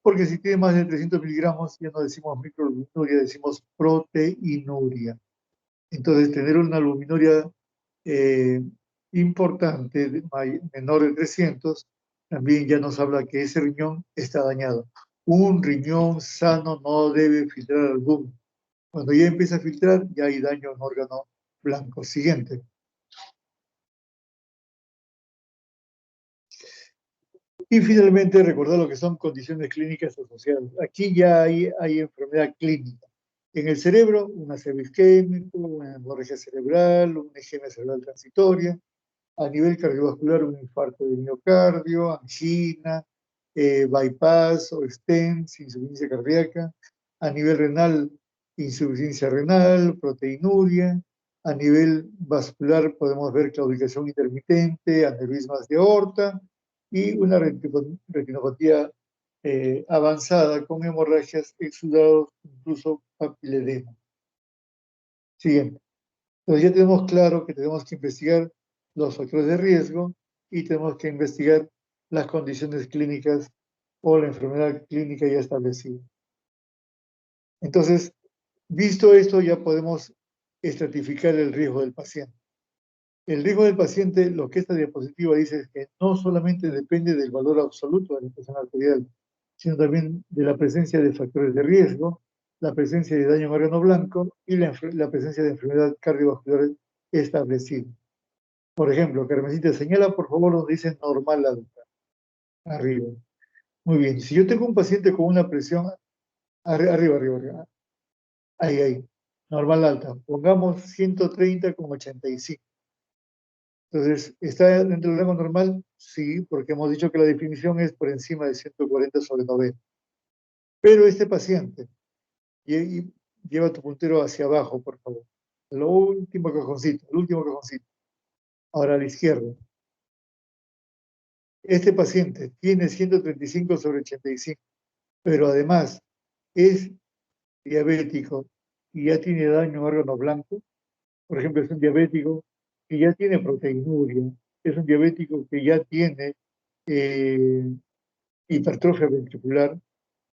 porque si tiene más de 300 miligramos ya no decimos microalbuminuria, decimos proteinuria. Entonces, tener una albuminuria importante, menor de 300, también ya nos habla que ese riñón está dañado. Un riñón sano no debe filtrar albúmina. Cuando ya empieza a filtrar, ya hay daño en órgano blanco. Siguiente. Y finalmente, recordar lo que son condiciones clínicas asociadas. Aquí ya hay enfermedad clínica. En el cerebro, un ACV isquémico, una hemorragia cerebral, una isquemia cerebral transitoria. A nivel cardiovascular, un infarto de miocardio, angina, bypass o stents, insuficiencia cardíaca. A nivel renal, insuficiencia renal, proteinuria. A nivel vascular podemos ver claudicación intermitente, aneurismas de aorta y una retinopatía avanzada con hemorragias, exudados, incluso papiledema. Siguiente. Entonces ya tenemos claro que tenemos que investigar los factores de riesgo y tenemos que investigar las condiciones clínicas o la enfermedad clínica ya establecida. Entonces, visto esto, ya podemos estratificar el riesgo del paciente. El riesgo del paciente, lo que esta diapositiva dice es que no solamente depende del valor absoluto de la presión arterial, sino también de la presencia de factores de riesgo, la presencia de daño en órgano blanco y la presencia de enfermedad cardiovascular establecida. Por ejemplo, Carmencita, señala por favor donde dice normal alta. Arriba. Muy bien. Si yo tengo un paciente con una presión, arriba. Ahí. Normal alta. Pongamos 130,85. Entonces, ¿está dentro del rango normal? Sí, porque hemos dicho que la definición es por encima de 140/90. Pero este paciente, y lleva tu puntero hacia abajo, por favor. El último cajoncito. Ahora a la izquierda. Este paciente tiene 135/85, pero además es diabético y ya tiene daño en órgano blanco. Por ejemplo, es un diabético que ya tiene proteinuria, es un diabético que ya tiene eh, hipertrofia ventricular.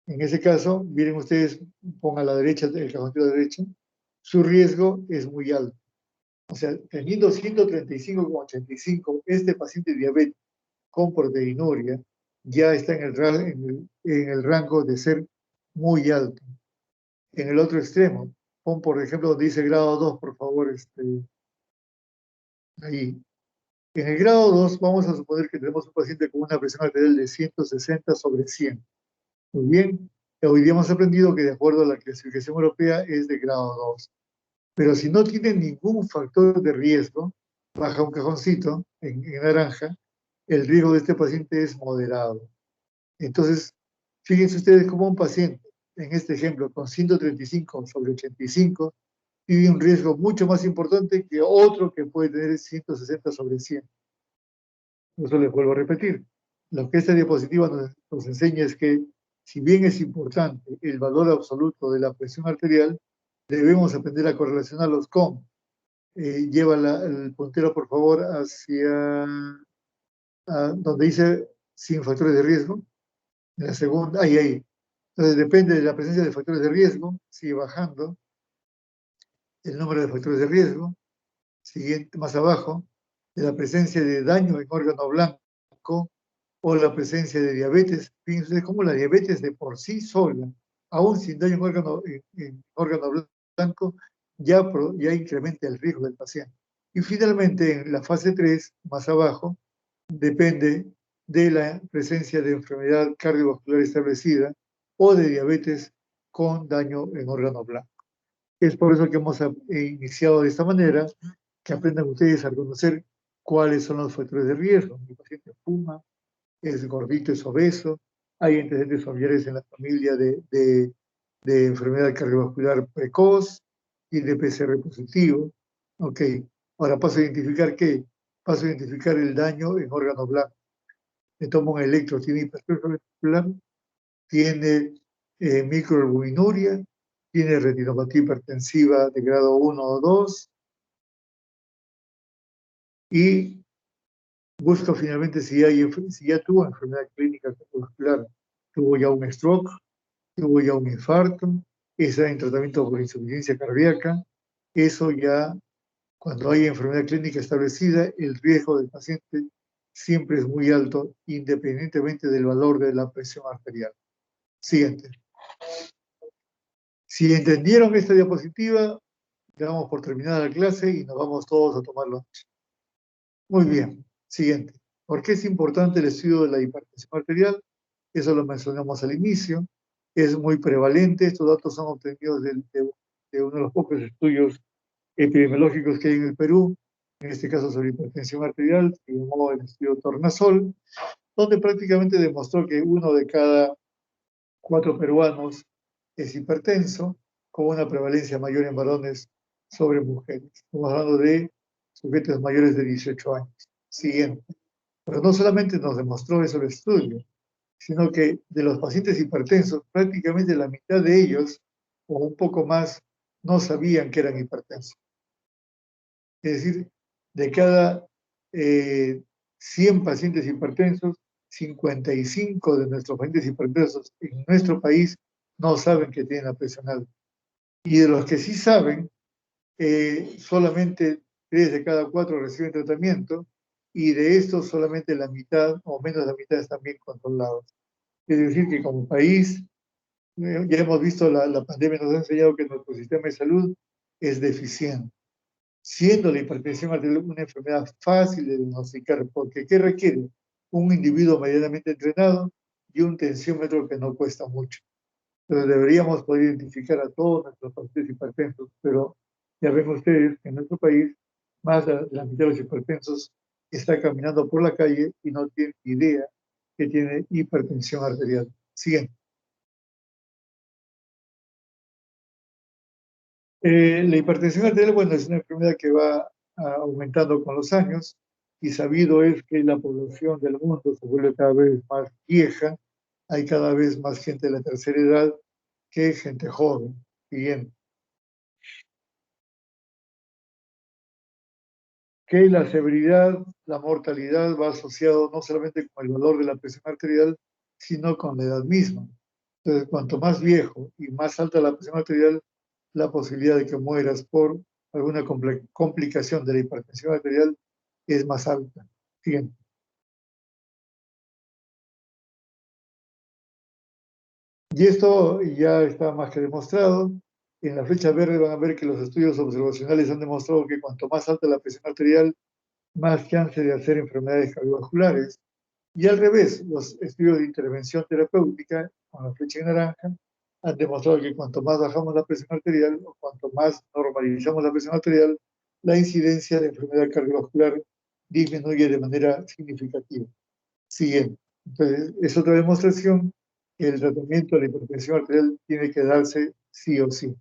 En ese caso, miren ustedes, pongan a la derecha, el cajoncito de la derecha, su riesgo es muy alto. O sea, teniendo 135,85, este paciente diabético con proteinuria ya está en el rango de ser muy alto. En el otro extremo, pon por ejemplo donde dice grado 2, por favor, ahí. En el grado 2 vamos a suponer que tenemos un paciente con una presión arterial de 160/100. Muy bien, hoy día hemos aprendido que de acuerdo a la clasificación europea es de grado 2. Pero si no tiene ningún factor de riesgo, baja un cajoncito en naranja, el riesgo de este paciente es moderado. Entonces, fíjense ustedes cómo un paciente, en este ejemplo, con 135/85, tiene un riesgo mucho más importante que otro que puede tener 160/100. Eso les vuelvo a repetir. Lo que esta diapositiva nos enseña es que, si bien es importante el valor absoluto de la presión arterial, debemos aprender a correlacionarlos con, lleva el puntero por favor hacia donde dice sin factores de riesgo, en la segunda, ahí. Entonces depende de la presencia de factores de riesgo, sigue bajando el número de factores de riesgo, siguiente, más abajo, de la presencia de daño en órgano blanco o la presencia de diabetes. Fíjense cómo la diabetes de por sí sola, aún sin daño en órgano blanco, ya incrementa el riesgo del paciente. Y finalmente, en la fase 3, más abajo, depende de la presencia de enfermedad cardiovascular establecida o de diabetes con daño en órgano blanco. Es por eso que hemos iniciado de esta manera, que aprendan ustedes a conocer cuáles son los factores de riesgo. Mi paciente fuma, es gordito, es obeso, hay antecedentes familiares en la familia de enfermedad cardiovascular precoz y de PCR positivo. Ok, ahora paso a identificar qué. Paso a identificar el daño en órgano blanco. Le tomo un electro, tiene hipertrofia ventricular, tiene microalbuminuria, tiene retinopatía hipertensiva de grado 1 o 2 y busco finalmente si ya tuvo enfermedad clínica cardiovascular, tuvo ya un stroke, tuvo ya un infarto, está en tratamiento por insuficiencia cardíaca, eso ya Cuando hay enfermedad clínica establecida, el riesgo del paciente siempre es muy alto, independientemente del valor de la presión arterial. Siguiente. Si entendieron esta diapositiva, damos por terminada la clase y nos vamos todos a tomar lunch. Muy bien. Siguiente. ¿Por qué es importante el estudio de la hipertensión arterial? Eso lo mencionamos al inicio. Es muy prevalente. Estos datos son obtenidos de uno de los pocos estudios epidemiológicos que hay en el Perú, en este caso sobre hipertensión arterial, que llamó el estudio Tornasol, donde prácticamente demostró que 1 de cada 4 peruanos es hipertenso, con una prevalencia mayor en varones sobre mujeres. Estamos hablando de sujetos mayores de 18 años. Siguiente. Pero no solamente nos demostró eso el estudio, sino que de los pacientes hipertensos, prácticamente la mitad de ellos, o un poco más, no sabían que eran hipertensos. Es decir, de cada 100 pacientes hipertensos, 55 de nuestros pacientes hipertensos en nuestro país no saben que tienen la presión alta. Y de los que sí saben, solamente 3 de cada 4 reciben tratamiento, y de estos solamente la mitad o menos de la mitad están bien controlados. Es decir, que como país, ya hemos visto la pandemia nos ha enseñado que nuestro sistema de salud es deficiente, siendo la hipertensión arterial una enfermedad fácil de diagnosticar, porque ¿qué requiere? Un individuo medianamente entrenado y un tensiómetro que no cuesta mucho. Entonces deberíamos poder identificar a todos nuestros pacientes hipertensos, pero ya ven ustedes que en nuestro país más de la mitad de los hipertensos está caminando por la calle y no tiene idea que tiene hipertensión arterial. Siguiente. La hipertensión arterial, bueno, es una enfermedad que va aumentando con los años, y sabido es que la población del mundo se vuelve cada vez más vieja, hay cada vez más gente de la tercera edad que gente joven. Bien. Que la severidad, la mortalidad va asociado no solamente con el valor de la presión arterial, sino con la edad misma. Entonces, cuanto más viejo y más alta la presión arterial, la posibilidad de que mueras por alguna complicación de la hipertensión arterial es más alta. Siguiente. Y esto ya está más que demostrado. En la flecha verde van a ver que los estudios observacionales han demostrado que cuanto más alta la presión arterial, más chance de hacer enfermedades cardiovasculares. Y al revés, los estudios de intervención terapéutica con la flecha en naranja han demostrado que cuanto más bajamos la presión arterial o cuanto más normalizamos la presión arterial, la incidencia de enfermedad cardiovascular disminuye de manera significativa. Siguiente. Entonces, es otra demostración que el tratamiento de la hipertensión arterial tiene que darse sí o sí.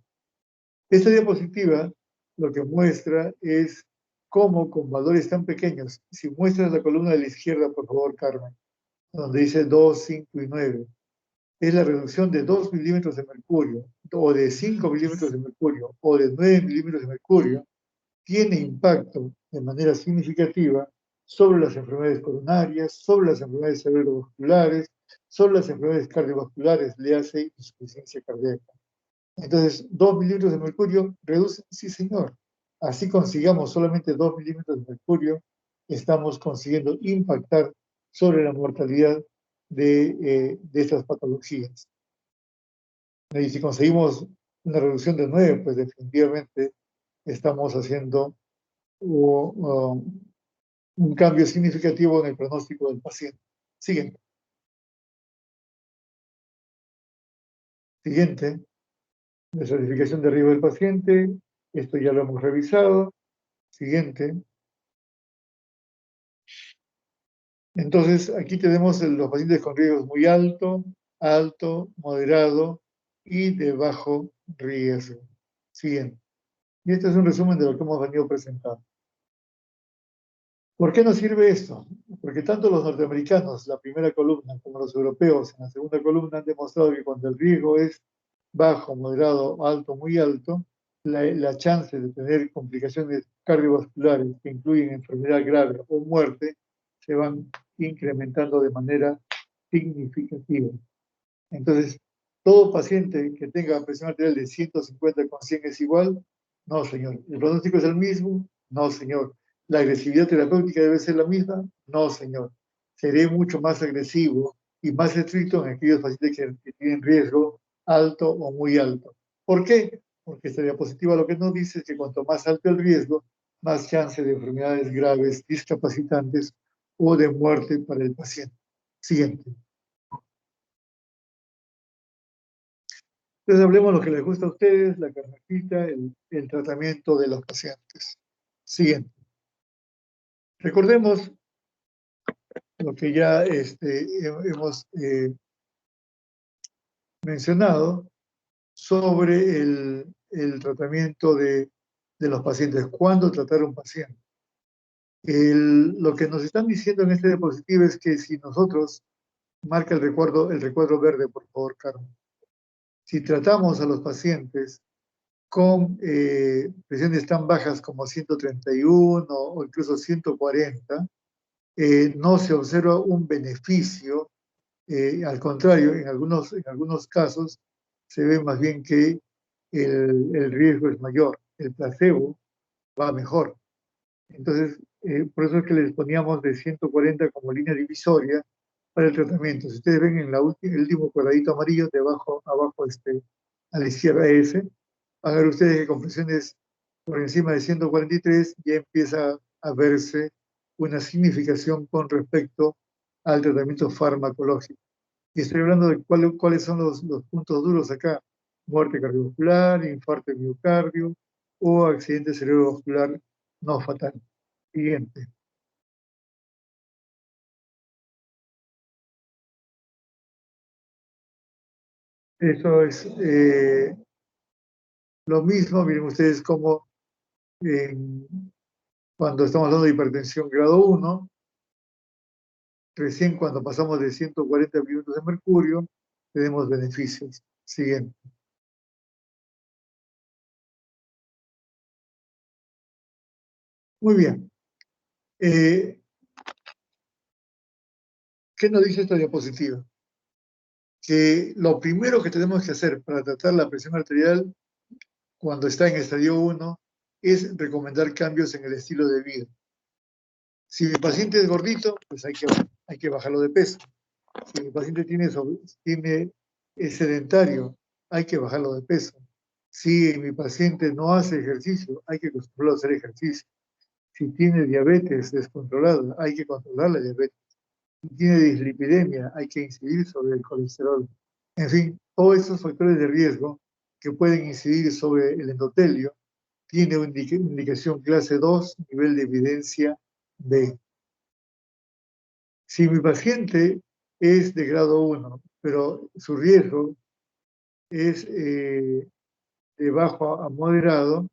Esta diapositiva lo que muestra es cómo con valores tan pequeños, si muestras la columna de la izquierda, por favor, Carmen, donde dice 2, 5 y 9, es la reducción de 2 milímetros de mercurio, o de 5 milímetros de mercurio, o de 9 milímetros de mercurio, tiene impacto de manera significativa sobre las enfermedades coronarias, sobre las enfermedades cerebrovasculares, sobre las enfermedades cardiovasculares, le hace insuficiencia cardíaca. Entonces, 2 milímetros de mercurio reduce, sí señor. Así consigamos solamente 2 milímetros de mercurio, estamos consiguiendo impactar sobre la mortalidad de estas patologías. Y si conseguimos una reducción de 9, pues definitivamente estamos haciendo un cambio significativo en el pronóstico del paciente. Siguiente. Siguiente. La certificación de riesgo del paciente. Esto ya lo hemos revisado. Siguiente. Entonces, aquí tenemos los pacientes con riesgos muy alto, alto, moderado y de bajo riesgo. Siguiente. Y este es un resumen de lo que hemos venido presentando. ¿Por qué nos sirve esto? Porque tanto los norteamericanos, la primera columna, como los europeos, en la segunda columna, han demostrado que cuando el riesgo es bajo, moderado, alto, muy alto, la chance de tener complicaciones cardiovasculares que incluyen enfermedad grave o muerte se van incrementando de manera significativa. Entonces, todo paciente que tenga presión arterial de 150 con 100 es igual. No, señor. El pronóstico es el mismo, No, señor. ¿La agresividad terapéutica debe ser la misma? No, señor. Seré mucho más agresivo y más estricto en aquellos pacientes que tienen riesgo alto o muy alto. ¿Por qué? Porque esta diapositiva lo que nos dice es que cuanto más alto el riesgo, más chance de enfermedades graves, discapacitantes o de muerte para el paciente. Siguiente. Entonces hablemos de lo que les gusta a ustedes, la carnecita, el tratamiento de los pacientes. Siguiente. Recordemos lo que ya hemos mencionado sobre el tratamiento de los pacientes. ¿Cuándo tratar a un paciente? Lo que nos están diciendo en este diapositiva es que si nosotros, marca el recuadro verde, por favor, Carmen. Si tratamos a los pacientes con presiones tan bajas como 131 o incluso 140, no se observa un beneficio. Al contrario, en algunos casos se ve más bien que el riesgo es mayor, el placebo va mejor. Entonces, por eso es que les poníamos de 140 como línea divisoria para el tratamiento. Si ustedes ven en el último cuadradito amarillo, de abajo, a la izquierda ese, van a ver ustedes que con presiones por encima de 143 ya empieza a verse una significación con respecto al tratamiento farmacológico. Y estoy hablando de cuáles son los puntos duros acá: muerte cardiovascular, infarto de miocardio o accidente cerebrovascular no fatal. Siguiente. Eso es lo mismo, miren ustedes como cuando estamos hablando de hipertensión grado 1, recién cuando pasamos de 140 milímetros de mercurio, tenemos beneficios. Siguiente. Muy bien. ¿Qué nos dice esta diapositiva? Que lo primero que tenemos que hacer para tratar la presión arterial cuando está en estadio 1 es recomendar cambios en el estilo de vida. Si mi paciente es gordito, pues hay que bajarlo de peso. Si mi paciente es sedentario, hay que bajarlo de peso. Si mi paciente no hace ejercicio, hay que acostumbrarlo a hacer ejercicio. Si tiene diabetes descontrolada, hay que controlar la diabetes. Si tiene dislipidemia, hay que incidir sobre el colesterol. En fin, todos estos factores de riesgo que pueden incidir sobre el endotelio tiene una indicación clase 2, nivel de evidencia B. Si mi paciente es de grado 1, pero su riesgo es de bajo a moderado,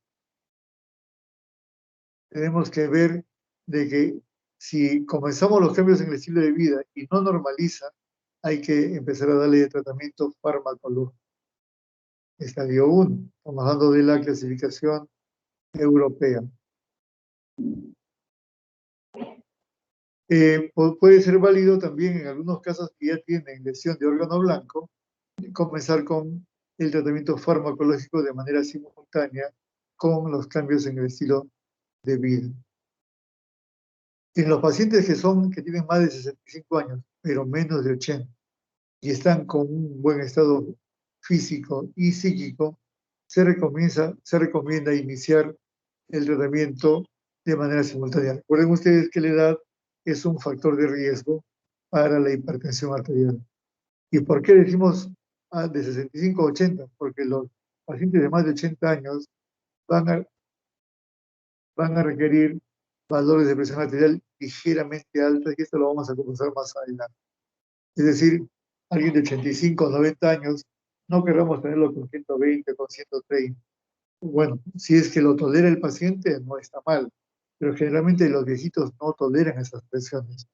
tenemos que ver de que si comenzamos los cambios en el estilo de vida y no normaliza, hay que empezar a darle tratamiento farmacológico. Estadio 1, estamos hablando de la clasificación europea. Puede ser válido también en algunos casos que ya tienen lesión de órgano blanco, comenzar con el tratamiento farmacológico de manera simultánea con los cambios en el estilo de vida. En los pacientes que tienen más de 65 años, pero menos de 80, y están con un buen estado físico y psíquico, se recomienda iniciar el tratamiento de manera simultánea. Recuerden ustedes que la edad es un factor de riesgo para la hipertensión arterial. ¿Y por qué decimos de 65 a 80? Porque los pacientes de más de 80 años van a, van a requerir valores de presión arterial ligeramente altos, y esto lo vamos a conversar más adelante. Es decir, alguien de 85 o 90 años, no queremos tenerlo con 120, con 130. Bueno, si es que lo tolera el paciente, no está mal, pero generalmente los viejitos no toleran esas presiones.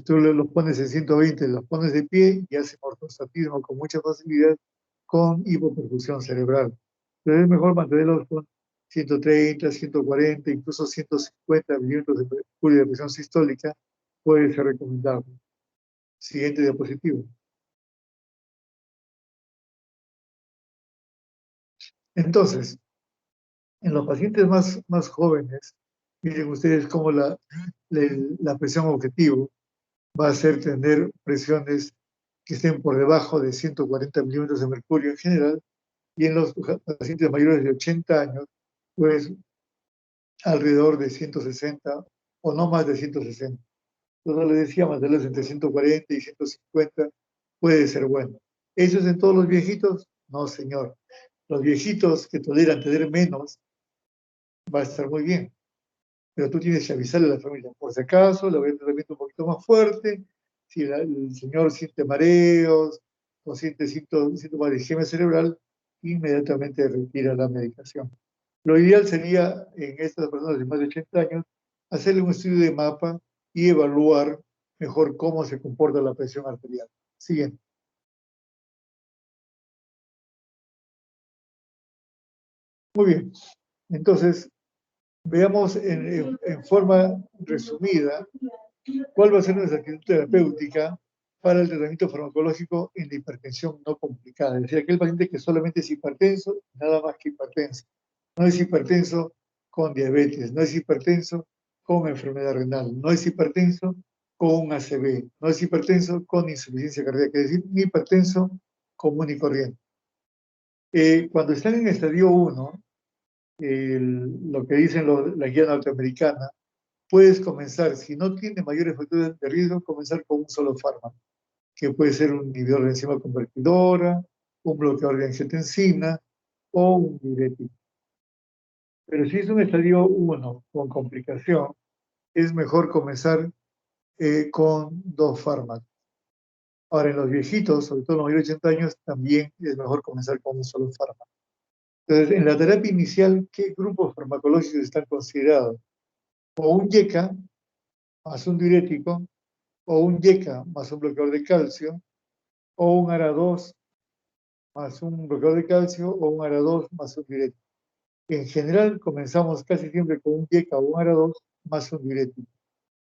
Tú los pones en 120, los pones de pie y hacen ortostatismo con mucha facilidad con hipoperfusión cerebral. Pero es mejor mantenerlos con 130, 140, incluso 150 milímetros de mercurio de presión sistólica, puede ser recomendable. Siguiente diapositiva. Entonces, En los pacientes más jóvenes, miren ustedes cómo la presión objetivo va a ser tener presiones que estén por debajo de 140 milímetros de mercurio en general, y en los pacientes mayores de 80 años, pues alrededor de 160 o no más de 160. Entonces les decía, mantenerlos entre 140 y 150 puede ser bueno. ¿Eso es en todos los viejitos? No, señor. Los viejitos que toleran tener menos, va a estar muy bien. Pero tú tienes que avisarle a la familia, por si acaso, le voy a dar un tratamiento un poquito más fuerte. Si el señor siente mareos o siente síntomas de isquemia cerebral, inmediatamente retira la medicación. Lo ideal sería, en estas personas de más de 80 años, hacerle un estudio de mapa y evaluar mejor cómo se comporta la presión arterial. Siguiente. Muy bien. Entonces, veamos en forma resumida cuál va a ser nuestra actitud terapéutica para el tratamiento farmacológico en la hipertensión no complicada. Es decir, aquel paciente que solamente es hipertenso, nada más que hipertenso. No es hipertenso con diabetes, no es hipertenso con enfermedad renal, no es hipertenso con un ACV, no es hipertenso con insuficiencia cardíaca, es decir, un hipertenso común y corriente. Cuando están en estadio 1, lo que dicen la guía norteamericana, puedes comenzar, si no tiene mayores factores de riesgo, comenzar con un solo fármaco, que puede ser un inhibidor de enzima convertidora, un bloqueador de angiotensina o un diurético. Pero si es un estadio 1 con complicación, es mejor comenzar con 2 fármacos. Ahora, en los viejitos, sobre todo en los mayores de 80 años, también es mejor comenzar con un solo fármaco. Entonces, en la terapia inicial, ¿qué grupos farmacológicos están considerados? O un YECA más un diurético, o un YECA más un bloqueador de calcio, o un ARA2 más un bloqueador de calcio, o un ARA2 más un diurético. En general, comenzamos casi siempre con un YECA o un ARA2 más un diurético.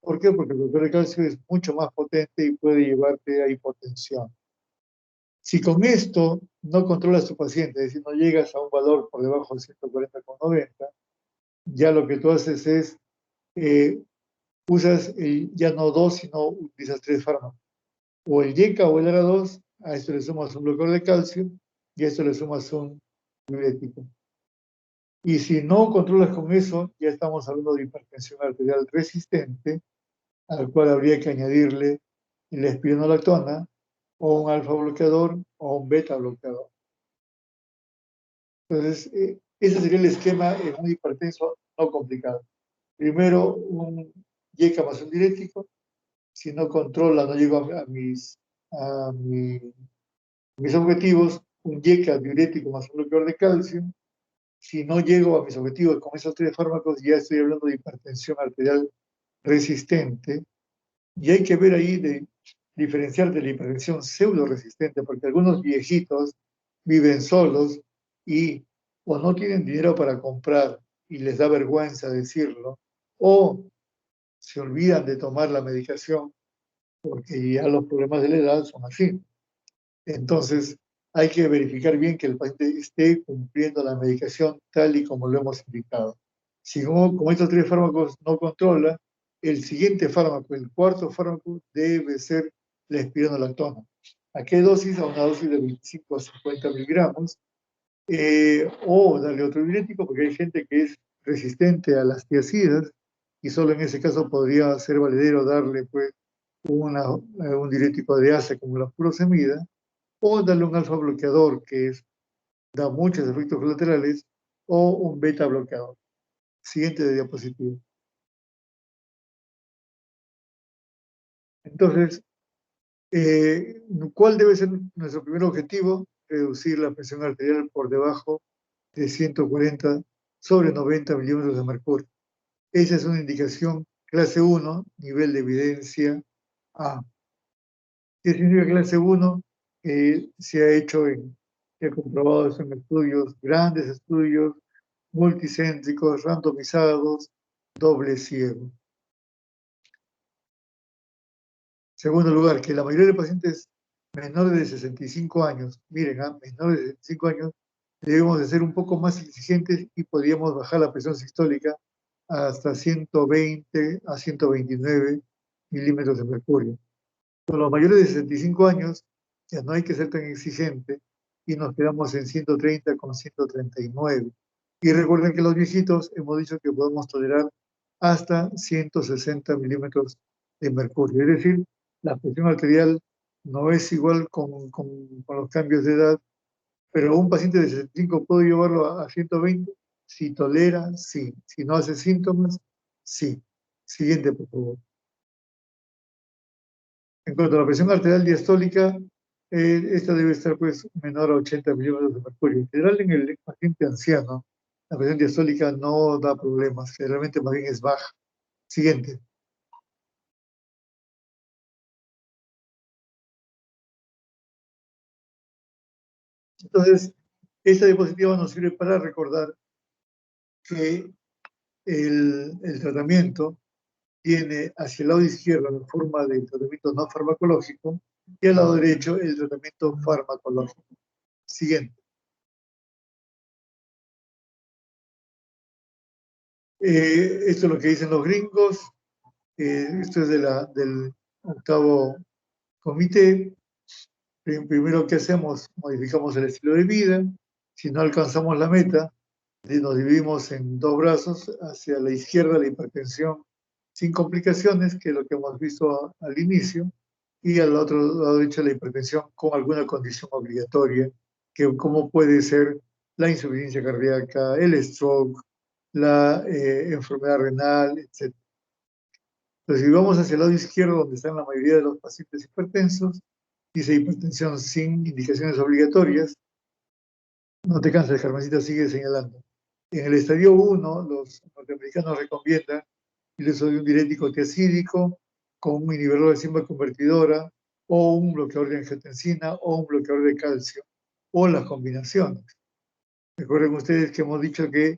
¿Por qué? Porque el bloqueador de calcio es mucho más potente y puede llevarte a hipotensión. Si con esto no controlas tu paciente, es decir, no llegas a un valor por debajo de 140,90, ya lo que tú haces es, usas ya no 2, sino utilizas 3 fármacos. O el YECA o el ARA2, a esto le sumas un bloqueador de calcio y a esto le sumas un diurético. Y si no controlas con eso, ya estamos hablando de hipertensión arterial resistente, al cual habría que añadirle la espironolactona, o un alfa bloqueador, o un beta bloqueador. Entonces, ese sería el esquema en un hipertenso no complicado. Primero, un YECA más un diurético. Si no controla, no llego a mis objetivos, un YECA diurético más un bloqueador de calcio. Si no llego a mis objetivos con esos 3 fármacos, ya estoy hablando de hipertensión arterial resistente. Y hay que ver ahí diferenciar de la hipertensión pseudo resistente, porque algunos viejitos viven solos y o no tienen dinero para comprar y les da vergüenza decirlo, o se olvidan de tomar la medicación porque ya los problemas de la edad son así. Entonces, hay que verificar bien que el paciente esté cumpliendo la medicación tal y como lo hemos indicado. Si como estos 3 fármacos no controla, el siguiente fármaco, el cuarto fármaco, debe ser la espironolactona. ¿A qué dosis? A una dosis de 25 a 50 miligramos. O darle otro diurético, porque hay gente que es resistente a las tiazidas y solo en ese caso podría ser valedero darle pues, un diurético de ACE como la furosemida, o darle un alfa bloqueador que da muchos efectos colaterales, o un beta bloqueador. Siguiente diapositiva. Entonces, ¿cuál debe ser nuestro primer objetivo? Reducir la presión arterial por debajo de 140 sobre 90 milímetros de mercurio. Esa es una indicación clase 1, nivel de evidencia A. ¿Qué significa clase 1? Se ha hecho se ha comprobado eso en estudios, grandes estudios, multicéntricos, randomizados, doble ciego. Segundo lugar, que la mayoría de pacientes menores de 65 años, miren, menores de 65 años, debemos de ser un poco más exigentes y podríamos bajar la presión sistólica hasta 120 a 129 milímetros de mercurio. Con los mayores de 65 años ya no hay que ser tan exigente y nos quedamos en 130 con 139. Y recuerden que los viejitos hemos dicho que podemos tolerar hasta 160 milímetros de mercurio. Es decir, la presión arterial no es igual con los cambios de edad, pero un paciente de 65 puedo llevarlo a 120 si tolera, sí. Si no hace síntomas, sí. Siguiente, por favor. En cuanto a la presión arterial diastólica, esta debe estar pues menor a 80 milímetros de mercurio. En general, en el paciente anciano, la presión diastólica no da problemas, generalmente más bien es baja. Siguiente. Entonces, esta diapositiva nos sirve para recordar que el tratamiento tiene hacia el lado izquierdo la forma del tratamiento no farmacológico y al lado derecho el tratamiento farmacológico. Siguiente. Esto es lo que dicen los gringos. Esto es del octavo comité. Primero, ¿qué hacemos? Modificamos el estilo de vida. Si no alcanzamos la meta, nos dividimos en dos brazos. Hacia la izquierda, la hipertensión sin complicaciones, que es lo que hemos visto al inicio, y al otro lado derecho, la hipertensión con alguna condición obligatoria, que como puede ser la insuficiencia cardíaca, el stroke, la enfermedad renal, etc. Entonces, si vamos hacia el lado izquierdo, donde están la mayoría de los pacientes hipertensos, dice hipertensión sin indicaciones obligatorias. No te canses, Carmencita, sigue señalando. En el estadio 1, los norteamericanos recomiendan el uso de un diurético tiacídico con un inhibidor de enzima convertidora o un bloqueador de angiotensina o un bloqueador de calcio o las combinaciones. Recuerden ustedes que hemos dicho que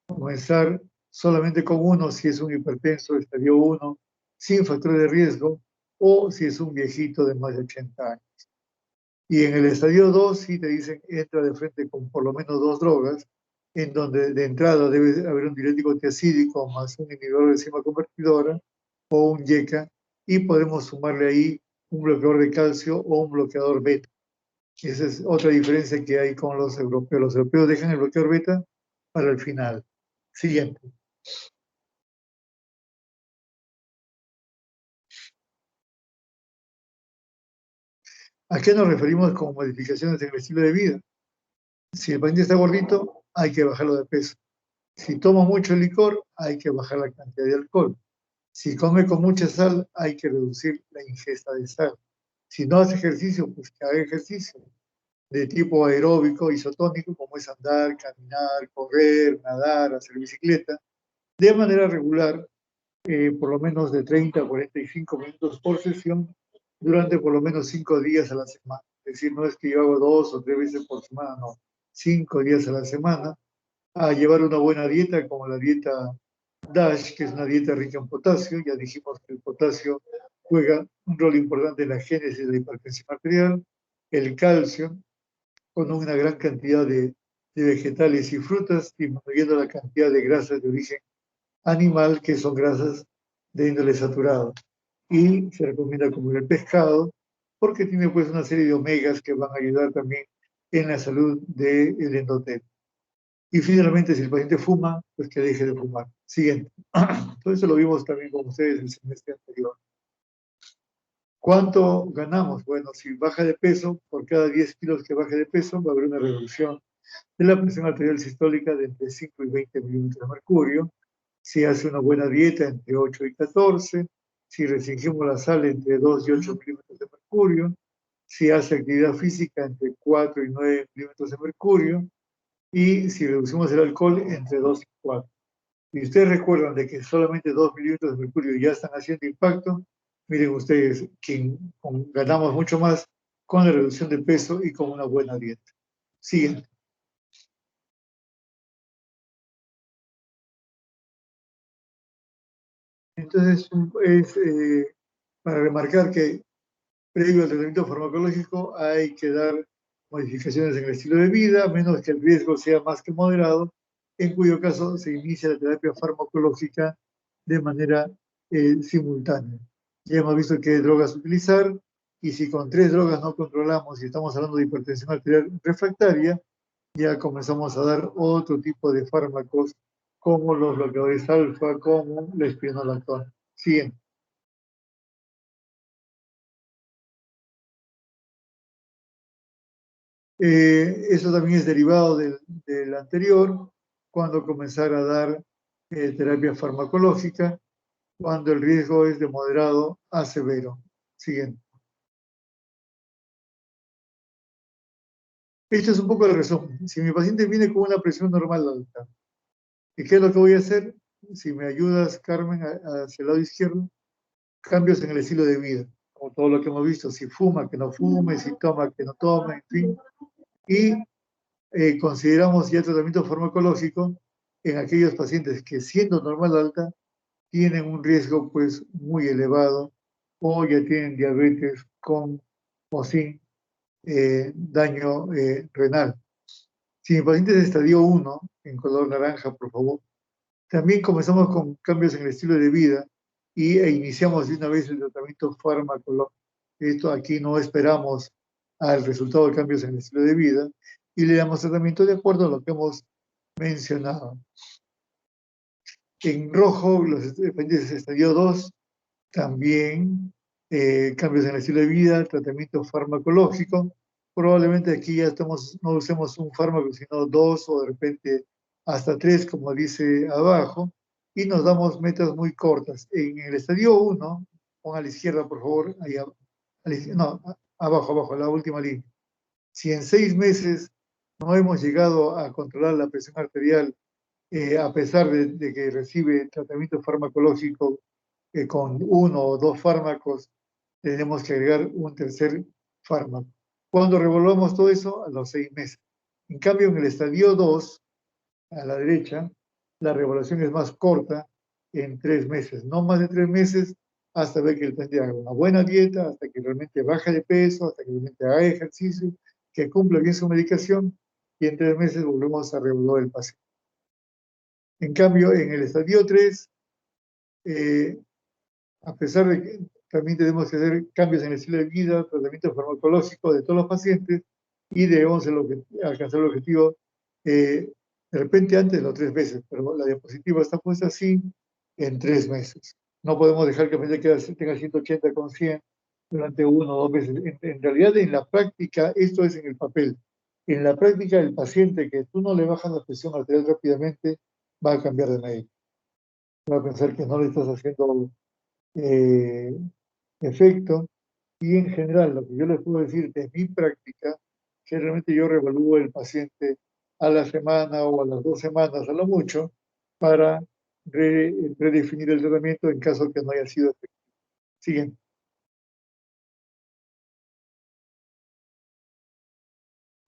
comenzar solamente con uno si es un hipertenso de estadio 1 sin factores de riesgo o si es un viejito de más de 80 años. Y en el estadio 2 sí te dicen entra de frente con por lo menos dos drogas, en donde de entrada debe haber un diurético tiacídico más un inhibidor de enzima convertidora o un YECA, y podemos sumarle ahí un bloqueador de calcio o un bloqueador beta. Esa es otra diferencia que hay con los europeos. Los europeos dejan el bloqueador beta para el final. Siguiente. ¿A qué nos referimos con modificaciones en el estilo de vida? Si el paciente está gordito, hay que bajarlo de peso. Si toma mucho licor, hay que bajar la cantidad de alcohol. Si come con mucha sal, hay que reducir la ingesta de sal. Si no hace ejercicio, pues que haga ejercicio de tipo aeróbico, isotónico, como es andar, caminar, correr, nadar, hacer bicicleta, de manera regular, por lo menos de 30 a 45 minutos por sesión, durante por lo menos 5 días a la semana. Es decir, no es que yo hago 2 o 3 veces por semana, no, 5 días a la semana, a llevar una buena dieta como la dieta DASH, que es una dieta rica en potasio. Ya dijimos que el potasio juega un rol importante en la génesis de la hipertensión arterial, el calcio, con una gran cantidad de vegetales y frutas, disminuyendo la cantidad de grasas de origen animal, que son grasas de índole saturado. Y se recomienda comer el pescado, porque tiene pues una serie de omegas que van a ayudar también en la salud del endotelio. Y finalmente, si el paciente fuma, pues que deje de fumar. Siguiente. Todo eso lo vimos también con ustedes el semestre anterior. ¿Cuánto ganamos? Bueno, si baja de peso, por cada 10 kilos que baje de peso, va a haber una reducción de la presión arterial sistólica de entre 5 y 20 milímetros de mercurio. Si hace una buena dieta, entre 8 y 14. Si restringimos la sal, entre 2 y 8 milímetros de mercurio. Si hace actividad física, entre 4 y 9 milímetros de mercurio. Y si reducimos el alcohol, entre 2 y 4. Y ustedes recuerdan de que solamente 2 milímetros de mercurio ya están haciendo impacto, miren ustedes que ganamos mucho más con la reducción de peso y con una buena dieta. Siguiente. Entonces, es para remarcar que previo al tratamiento farmacológico hay que dar modificaciones en el estilo de vida, a menos que el riesgo sea más que moderado, en cuyo caso se inicia la terapia farmacológica de manera simultánea. Ya hemos visto qué drogas utilizar, y si con 3 drogas no controlamos y estamos hablando de hipertensión arterial refractaria, ya comenzamos a dar otro tipo de fármacos como los bloqueadores alfa, como la espironolactona. Siguiente. Eso también es derivado del anterior, cuando comenzar a dar terapia farmacológica, cuando el riesgo es de moderado a severo. Siguiente. Este es un poco el resumen. Si mi paciente viene con una presión normal alta, ¿y qué es lo que voy a hacer? Si me ayudas, Carmen, hacia el lado izquierdo, cambios en el estilo de vida, como todo lo que hemos visto, si fuma, que no fume, si toma, que no tome, en fin. Y consideramos ya el tratamiento farmacológico en aquellos pacientes que, siendo normal alta, tienen un riesgo pues muy elevado, o ya tienen diabetes con o sin daño renal. Si mi paciente es de estadio 1, en color naranja, por favor, también comenzamos con cambios en el estilo de vida e iniciamos de una vez el tratamiento farmacológico. Esto aquí no esperamos al resultado de cambios en el estilo de vida y le damos tratamiento de acuerdo a lo que hemos mencionado. En rojo, los pacientes de estadio 2, también cambios en el estilo de vida, tratamiento farmacológico. Probablemente aquí ya no usemos un fármaco, sino 2 o de repente hasta 3, como dice abajo, y nos damos metas muy cortas. En el estadio 1, ponga a la izquierda, por favor, ahí, no, abajo, la última línea. Si en 6 meses no hemos llegado a controlar la presión arterial, a pesar de que recibe tratamiento farmacológico con 1 o 2 fármacos, tenemos que agregar un tercer fármaco. Cuando revolvamos todo eso, a los 6 meses. En cambio, en el estadio 2, a la derecha, la revolución es más corta, en 3 meses. No más de 3 meses, hasta ver que el paciente haga una buena dieta, hasta que realmente baje de peso, hasta que realmente haga ejercicio, que cumpla bien su medicación, y en 3 meses volvemos a revolver el paciente. En cambio, en el estadio 3, a pesar de que también tenemos que hacer cambios en el estilo de vida, tratamiento farmacológico de todos los pacientes, y debemos alcanzar el objetivo de repente antes de los 3 meses, pero la diapositiva está puesta así, en 3 meses. No podemos dejar que el paciente tenga 180 con 100 durante 1 o 2 meses. En realidad, en la práctica, esto es en el papel. En la práctica, el paciente que tú no le bajas la presión arterial rápidamente va a cambiar de médico. Va a pensar que no le estás haciendo efecto, y en general lo que yo les puedo decir de mi práctica, que realmente yo revalúo el paciente a la semana o a las 2 semanas a lo mucho para redefinir el tratamiento en caso que no haya sido efectivo. Siguiente.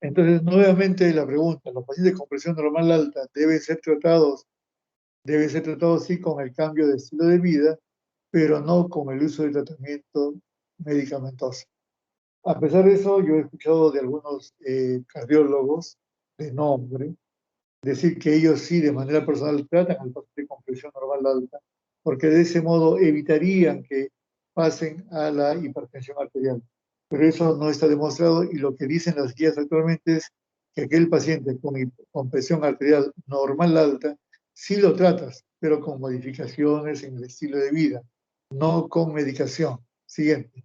Entonces, nuevamente la pregunta, ¿los pacientes con presión normal alta deben ser tratados? Deben ser tratados sí con el cambio de estilo de vida, pero no con el uso de tratamiento medicamentoso. A pesar de eso, yo he escuchado de algunos cardiólogos de nombre decir que ellos sí, de manera personal, tratan al paciente con presión normal alta, porque de ese modo evitarían que pasen a la hipertensión arterial. Pero eso no está demostrado, y lo que dicen las guías actualmente es que aquel paciente con presión arterial normal alta, sí lo tratas, pero con modificaciones en el estilo de vida, no con medicación. Siguiente.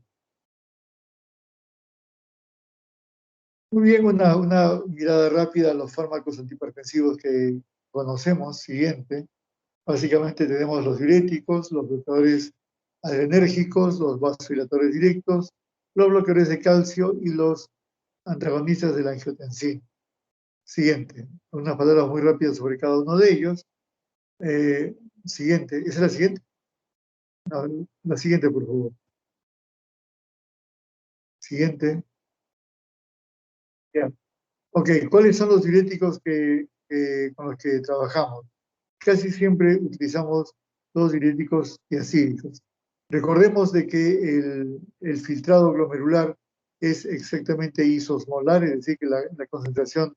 Muy bien, una mirada rápida a los fármacos antihipertensivos que conocemos. Siguiente. Básicamente tenemos los diuréticos, los bloqueadores adrenérgicos, los vasodilatores directos, los bloqueadores de calcio y los antagonistas de la angiotensina. Siguiente. Unas palabras muy rápidas sobre cada uno de ellos. Siguiente. ¿Esa es la siguiente? No, la siguiente, por favor. Siguiente. Ya. Ok, ¿cuáles son los diuréticos con los que trabajamos? Casi siempre utilizamos los diuréticos tiacídicos. Recordemos de que el filtrado glomerular es exactamente isosmolar, es decir, que la concentración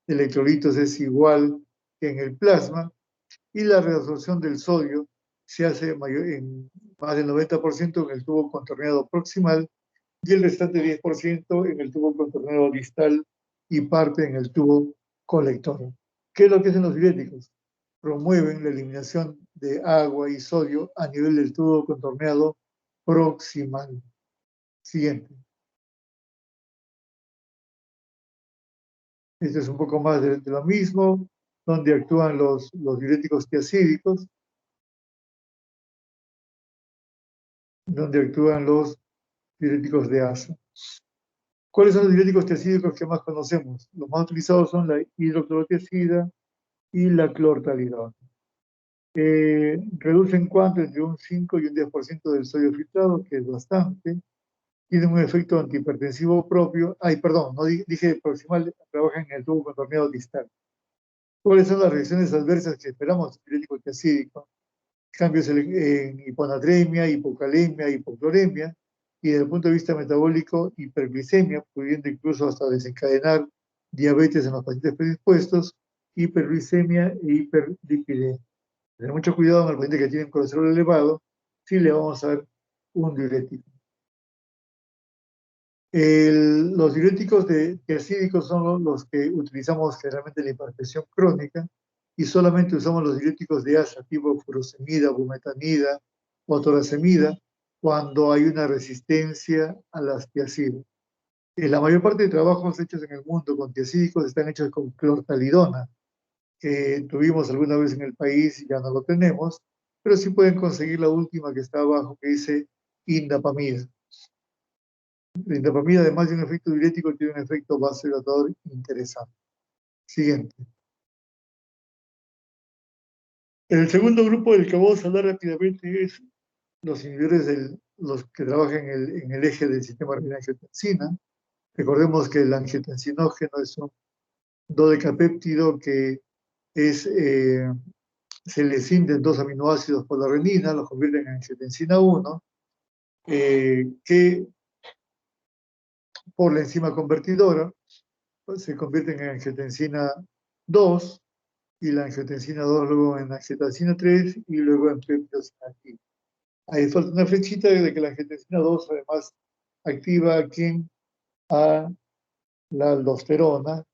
de electrolitos es igual que en el plasma, y la reabsorción del sodio se hace en más del 90% en el tubo contorneado proximal y el restante 10% en el tubo contorneado distal y parte en el tubo colector. ¿Qué es lo que hacen los diuréticos? Promueven la eliminación de agua y sodio a nivel del tubo contorneado proximal. Siguiente. Esto es un poco más de lo mismo, donde actúan los diuréticos tiacídicos, donde actúan los diuréticos de asa. ¿Cuáles son los diuréticos tiacídicos que más conocemos? Los más utilizados son la hidroclorotiazida y la clortalidona. Reducen cuánto entre un 5 y un 10% del sodio filtrado, que es bastante. Tienen un efecto antihipertensivo propio. Ay, perdón, no dije proximal, trabajan en el tubo contorneado distal. ¿Cuáles son las reacciones adversas que esperamos del diurético tiacídico? Cambios en hiponatremia, hipocalemia, hipocloremia, y desde el punto de vista metabólico, hiperglicemia, pudiendo incluso hasta desencadenar diabetes en los pacientes predispuestos, hiperglicemia e hiperlipidemia. Tener mucho cuidado en el paciente que tiene colesterol elevado, si le vamos a dar un diurético. Los diuréticos tiacídicos son los que utilizamos generalmente en la hipertensión crónica y solamente usamos los diuréticos de asa tipo furosemida, bumetanida o toracemida cuando hay una resistencia a las tiazidas. La mayor parte de trabajos hechos en el mundo con tiacídicos están hechos con clortalidona, que tuvimos alguna vez en el país y ya no lo tenemos, pero sí pueden conseguir la última que está abajo, que dice indapamida. La indapamida, además de un efecto diurético, tiene un efecto vasodilatador interesante. Siguiente. El segundo grupo del que vamos a hablar rápidamente es los inhibidores los que trabajan en el eje del sistema renina-angiotensina. Recordemos que el angiotensinógeno es un dodecapéptido que se le cinden dos aminoácidos por la renina, los convierten en angiotensina 1, que por la enzima convertidora pues, se convierten en angiotensina 2 y la angiotensina 2 luego en angiotensina 3 y luego en peptidosina activa. Ahí falta una flechita de que la angiotensina 2 además activa a la aldosterona,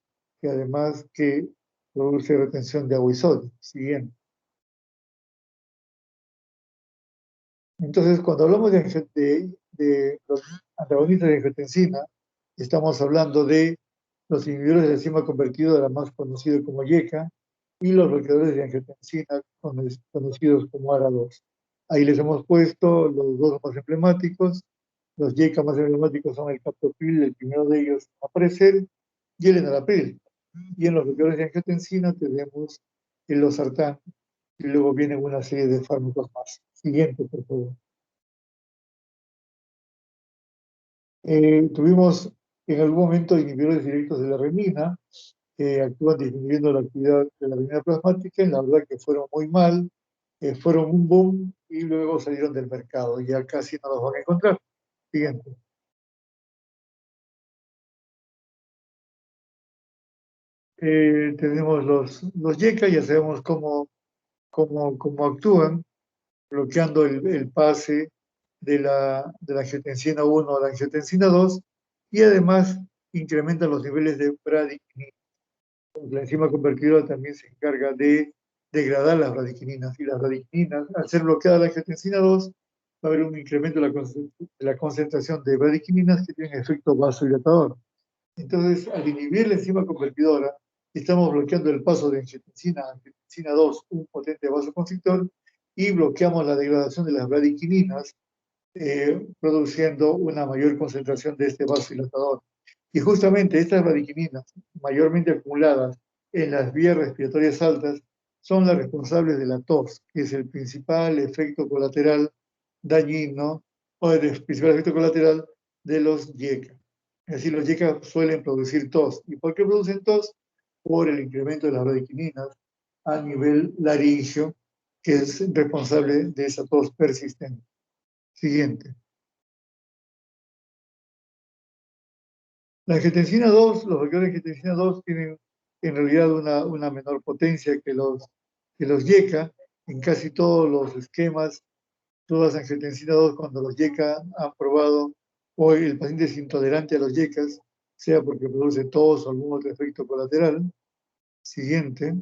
que además que produce retención de agua y sodio. Siguiente. Entonces, cuando hablamos de los antagonistas de angiotensina, estamos hablando de los inhibidores de la enzima convertidora, más conocido como YECA, y los bloqueadores de angiotensina, conocidos como ARA2. Ahí les hemos puesto los dos más emblemáticos. Los YECA más emblemáticos son el captopril, el primero de ellos a aparecer, y el enalapril. Y en los bloqueadores de angiotensina tenemos el losartán, y luego vienen una serie de fármacos más. Siguiente, por favor. Tuvimos en algún momento inhibidores directos de la renina, que actúan disminuyendo la actividad de la renina plasmática, y la verdad que fueron muy mal, fueron un boom y luego salieron del mercado. Ya casi no los van a encontrar. Siguiente. Tenemos los YECA, ya sabemos cómo actúan, bloqueando el pase de la angiotensina 1 a la angiotensina 2 y además incrementan los niveles de bradykinin. La enzima convertidora también se encarga de degradar las bradykininas, y las bradykininas, al ser bloqueada la angiotensina 2, va a haber un incremento de la concentración de bradykininas que tienen efecto vasodilatador. Entonces, al inhibir la enzima convertidora, estamos bloqueando el paso de angiotensina a angiotensina 2, un potente vasoconstrictor, y bloqueamos la degradación de las bradykininas, produciendo una mayor concentración de este vasodilatador. Y justamente estas bradykininas, mayormente acumuladas en las vías respiratorias altas, son las responsables de la tos, que es el principal efecto colateral dañino, o el principal efecto colateral de los YECA. Es decir, los YECA suelen producir tos. ¿Y por qué producen tos? Por el incremento de las bradykininas a nivel laringio, que es responsable de esa tos persistente. Siguiente. La angiotensina 2, los bloqueadores de angiotensina 2 tienen en realidad una menor potencia que los YECA. En casi todos los esquemas, todas las angiotensina 2, cuando los YECA han probado, o el paciente es intolerante a los YECAs, sea porque produce tos o algún otro efecto colateral. Siguiente,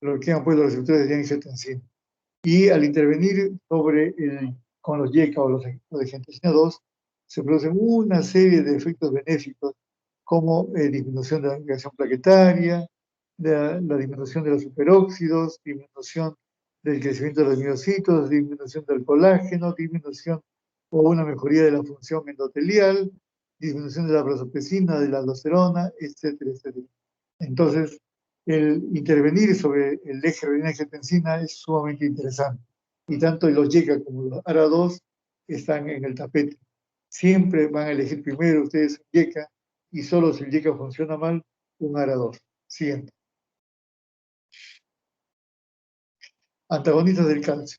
bloquean pues los receptores de angiotensina. Y al intervenir con los YECA o los de angiotensina 2, se producen una serie de efectos benéficos como disminución de la agregación plaquetaria, la disminución de los superóxidos, disminución del crecimiento de los miocitos, disminución del colágeno, disminución o una mejoría de la función endotelial, disminución de la vasopresina, de la aldosterona, etcétera, etcétera. Entonces, el intervenir sobre el eje renina-angiotensina es sumamente interesante. Y tanto los YECA como los ARA2 están en el tapete. Siempre van a elegir primero ustedes un YECA y solo si el YECA funciona mal, un ARA2. Siguiente. Antagonistas del calcio.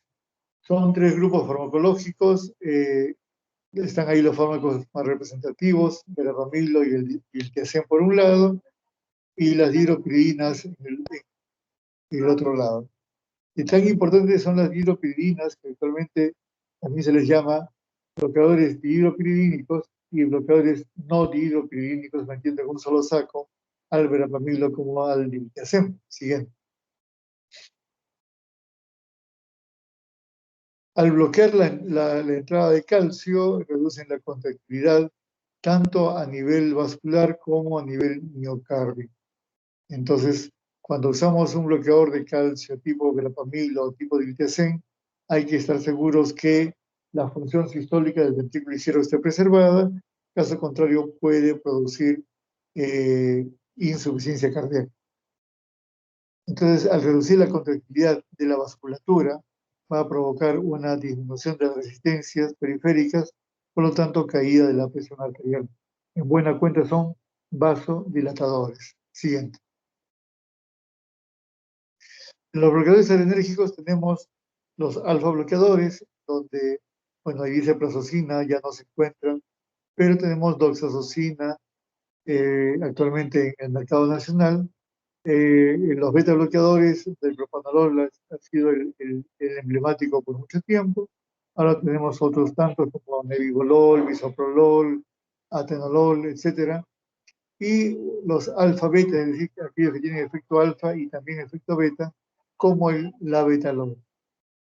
Son 3 grupos farmacológicos. Están ahí los fármacos más representativos, verapamilo y el tiazem por un lado, y las hidropiridinas en el otro lado. Y tan importantes son las hidropiridinas, que actualmente también se les llama bloqueadores dihidropiridínicos y bloqueadores no dihidropiridínicos, me entiendo, con un solo saco, al verapamilo como al diltiazem. Siguiente. Al bloquear la entrada de calcio, reducen la contractilidad tanto a nivel vascular como a nivel miocárdico. Entonces, cuando usamos un bloqueador de calcio tipo verapamilo o tipo diltiazem, hay que estar seguros que la función sistólica del ventrículo izquierdo esté preservada, caso contrario puede producir insuficiencia cardíaca. Entonces, al reducir la contractilidad de la vasculatura, va a provocar una disminución de las resistencias periféricas, por lo tanto, caída de la presión arterial. En buena cuenta son vasodilatadores. Siguiente. En los bloqueadores adrenérgicos tenemos los alfa bloqueadores, donde, bueno, ahí dice prazosina, ya no se encuentran, pero tenemos doxazosina actualmente en el mercado nacional. Los beta bloqueadores del propanolol ha sido el emblemático por mucho tiempo. Ahora tenemos otros tantos como nebivolol, bisoprolol, atenolol, etcétera. Y los alfa beta, es decir, aquellos que tienen efecto alfa y también efecto beta, como el labetalol.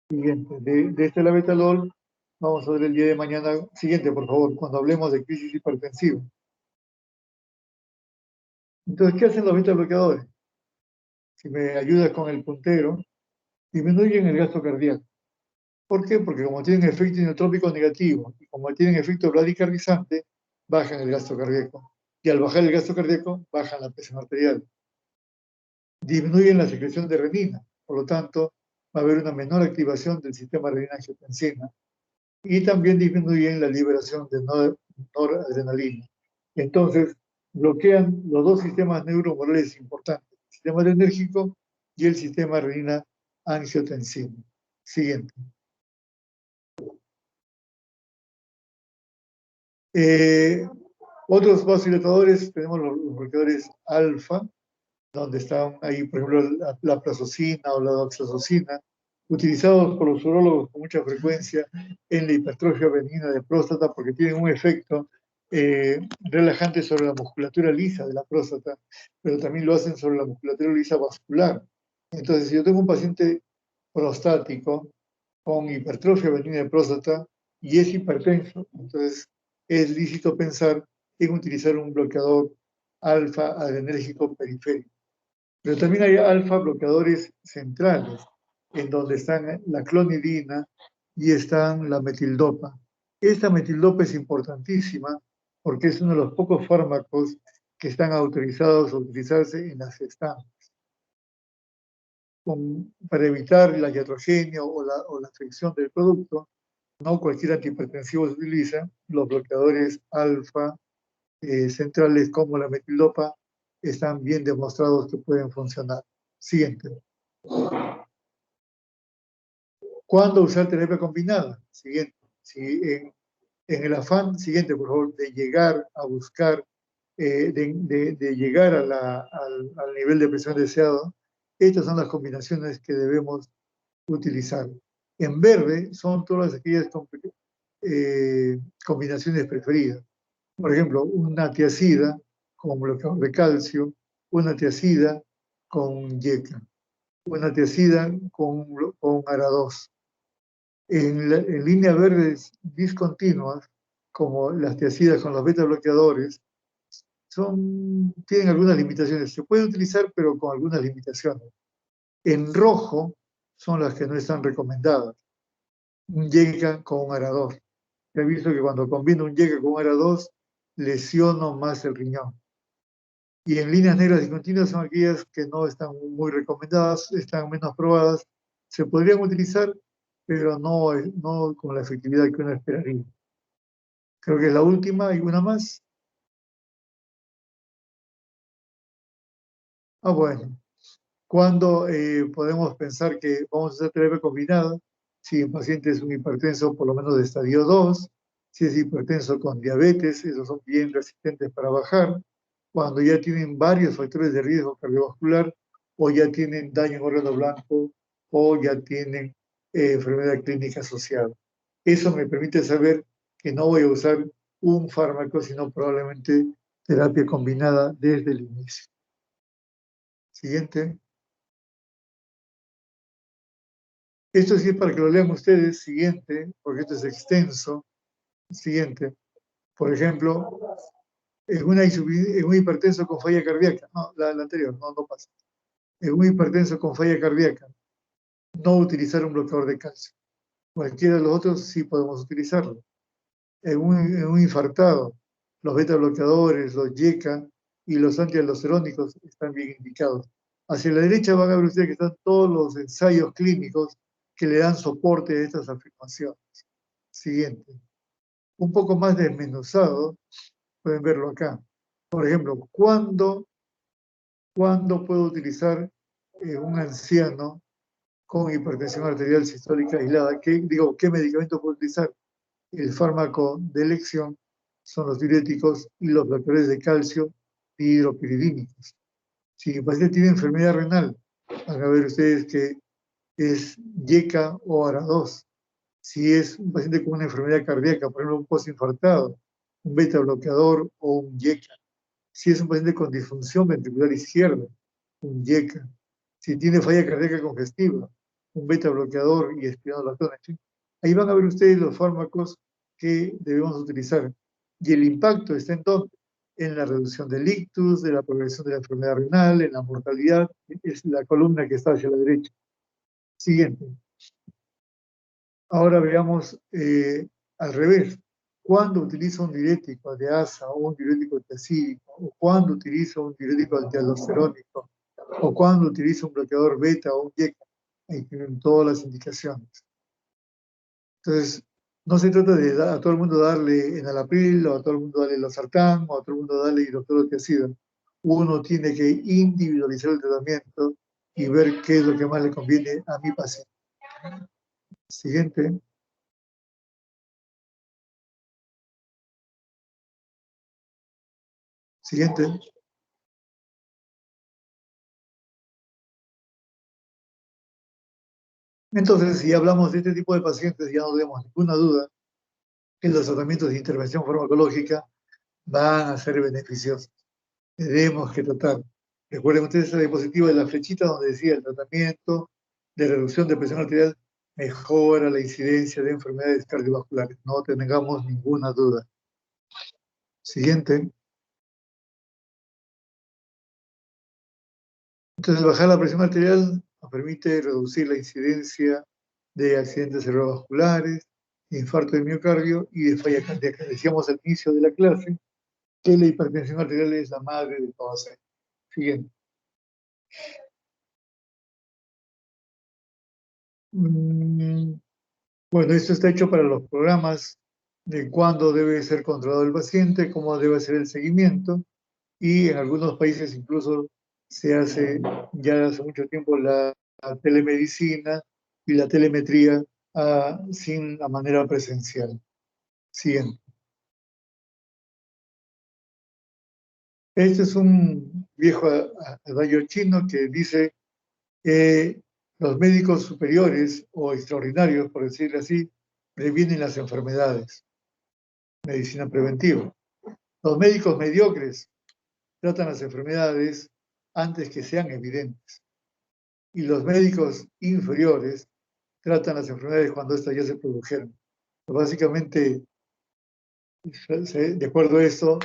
Siguiente, de este labetalol vamos a ver el día de mañana. Siguiente, por favor, cuando hablemos de crisis hipertensiva. Entonces, ¿qué hacen los beta bloqueadores? Si me ayudas con el puntero, disminuyen el gasto cardíaco. ¿Por qué? Porque como tienen efecto inotrópico negativo y como tienen efecto bradicardizante, bajan el gasto cardíaco. Y al bajar el gasto cardíaco, bajan la presión arterial. Disminuyen la secreción de renina, por lo tanto, va a haber una menor activación del sistema renina-angiotensina y también disminuyen la liberación de noradrenalina. Entonces, bloquean los dos sistemas neuromorales importantes, el sistema adrenérgico y el sistema renina-angiotensina. Siguiente. Otros vasodilatadores, tenemos los bloqueadores alfa, donde están ahí, por ejemplo, la prazosina o la doxazosina, utilizados por los urólogos con mucha frecuencia en la hipertrofia benigna de próstata porque tienen un efecto relajante sobre la musculatura lisa de la próstata, pero también lo hacen sobre la musculatura lisa vascular. Entonces, si yo tengo un paciente prostático con hipertrofia benigna de próstata y es hipertenso, entonces es lícito pensar en utilizar un bloqueador alfa adrenérgico periférico. Pero también hay alfa bloqueadores centrales, en donde están la clonidina y están la metildopa. Esta metildopa es importantísima porque es uno de los pocos fármacos que están autorizados a utilizarse en las gestantes para evitar la iatrogenia o la afección del producto. No cualquier antihipertensivo se utiliza. Los bloqueadores alfa centrales como la metildopa están bien demostrados que pueden funcionar. Siguiente. ¿Cuándo usar terapia combinada? Siguiente. Si En el afán siguiente, por favor, de llegar a buscar, de llegar al nivel de presión deseado, estas son las combinaciones que debemos utilizar. En verde son todas aquellas combinaciones preferidas. Por ejemplo, una tiacida con bloqueador de calcio, una tiacida con yeca, una tiacida con ARA2. En líneas verdes discontinuas, como las tiacidas con los beta bloqueadores, tienen algunas limitaciones. Se puede utilizar, pero con algunas limitaciones. En rojo son las que no están recomendadas. Un YECA con un ARA2. He visto que cuando combino un YECA con un ARA2, lesiono más el riñón. Y en líneas negras discontinuas son aquellas que no están muy recomendadas, están menos probadas. Se podrían utilizar, pero no con la efectividad que uno esperaría. Creo que es la última y una más. Bueno. ¿Cuándo podemos pensar que vamos a hacer terapia combinada? Si el paciente es un hipertenso por lo menos de estadio 2, si es hipertenso con diabetes, esos son bien resistentes para bajar. Cuando ya tienen varios factores de riesgo cardiovascular, o ya tienen daño en órgano blanco, o ya tienen enfermedad clínica asociada. Eso me permite saber que no voy a usar un fármaco, sino probablemente terapia combinada desde el inicio. Siguiente. Esto sí es para que lo lean ustedes. Siguiente, porque esto es extenso. Siguiente. Por ejemplo, en un hipertenso con falla cardíaca. No, la anterior, no pasa. En un hipertenso con falla cardíaca, no utilizar un bloqueador de calcio. Cualquiera de los otros sí podemos utilizarlo. En un infartado, los beta bloqueadores, los YECA y los antialdosterónicos están bien indicados. Hacia la derecha van a ver ustedes que están todos los ensayos clínicos que le dan soporte a estas afirmaciones. Siguiente. Un poco más desmenuzado, pueden verlo acá. Por ejemplo, ¿cuándo puedo utilizar un anciano con hipertensión arterial sistólica aislada? ¿Qué medicamento puedo utilizar? El fármaco de elección son los diuréticos y los bloqueadores de calcio hidropiridínicos. Si el paciente tiene enfermedad renal, van a ver ustedes que es YECA o ARA2. Si es un paciente con una enfermedad cardíaca, por ejemplo, un postinfartado, un beta bloqueador o un YECA. Si es un paciente con disfunción ventricular izquierda, un YECA. Si tiene falla cardíaca congestiva, un beta bloqueador y espironolactona. Ahí van a ver ustedes los fármacos que debemos utilizar. Y el impacto está en todo, en la reducción del ictus, de la progresión de la enfermedad renal, en la mortalidad. Es la columna que está hacia la derecha. Siguiente. Ahora veamos al revés. ¿Cuándo utilizo un diurético de ASA o un diurético tiacídico? ¿O cuándo utilizo un diurético antialdosterónico? ¿O cuándo utilizo un bloqueador beta o un YECA? Ahí tienen todas las indicaciones. Entonces, no se trata de a todo el mundo darle enalapril, o a todo el mundo darle losartán, o a todo el mundo darle hidroclorotiazida. Uno tiene que individualizar el tratamiento y ver qué es lo que más le conviene a mi paciente. Siguiente. Siguiente. Entonces, si hablamos de este tipo de pacientes, ya no tenemos ninguna duda que los tratamientos de intervención farmacológica van a ser beneficiosos. Tenemos que tratar. Recuerden ustedes esa diapositiva de la flechita donde decía el tratamiento de reducción de presión arterial mejora la incidencia de enfermedades cardiovasculares. No tengamos ninguna duda. Siguiente. Entonces, bajar la presión arterial nos permite reducir la incidencia de accidentes cerebrovasculares, infarto de miocardio y de falla cardíaca. Decíamos al inicio de la clase que la hipertensión arterial es la madre de todas ellas. Siguiente. Bueno, esto está hecho para los programas de cuándo debe ser controlado el paciente, cómo debe ser el seguimiento, y en algunos países incluso se hace ya hace mucho tiempo la telemedicina y la telemetría sin la manera presencial. Siguiente. Este es un viejo adagio chino que dice que los médicos superiores o extraordinarios, por decirlo así, previenen las enfermedades. Medicina preventiva. Los médicos mediocres tratan las enfermedades antes que sean evidentes. Y los médicos inferiores tratan las enfermedades cuando éstas ya se produjeron. Básicamente, de acuerdo a esto,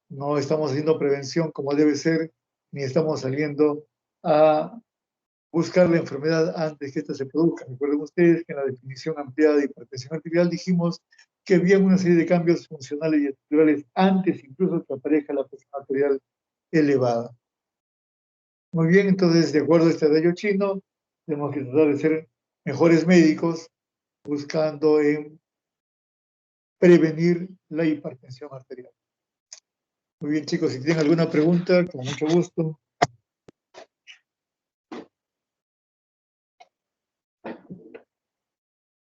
no estamos haciendo prevención como debe ser, ni estamos saliendo a buscar la enfermedad antes que ésta se produzca. Recuerden ustedes que en la definición ampliada de hipertensión arterial dijimos que había una serie de cambios funcionales y estructurales antes incluso que aparezca la presión arterial elevada. Muy bien, entonces, de acuerdo a este adagio chino, tenemos que tratar de ser mejores médicos buscando en prevenir la hipertensión arterial. Muy bien, chicos, si tienen alguna pregunta, con mucho gusto.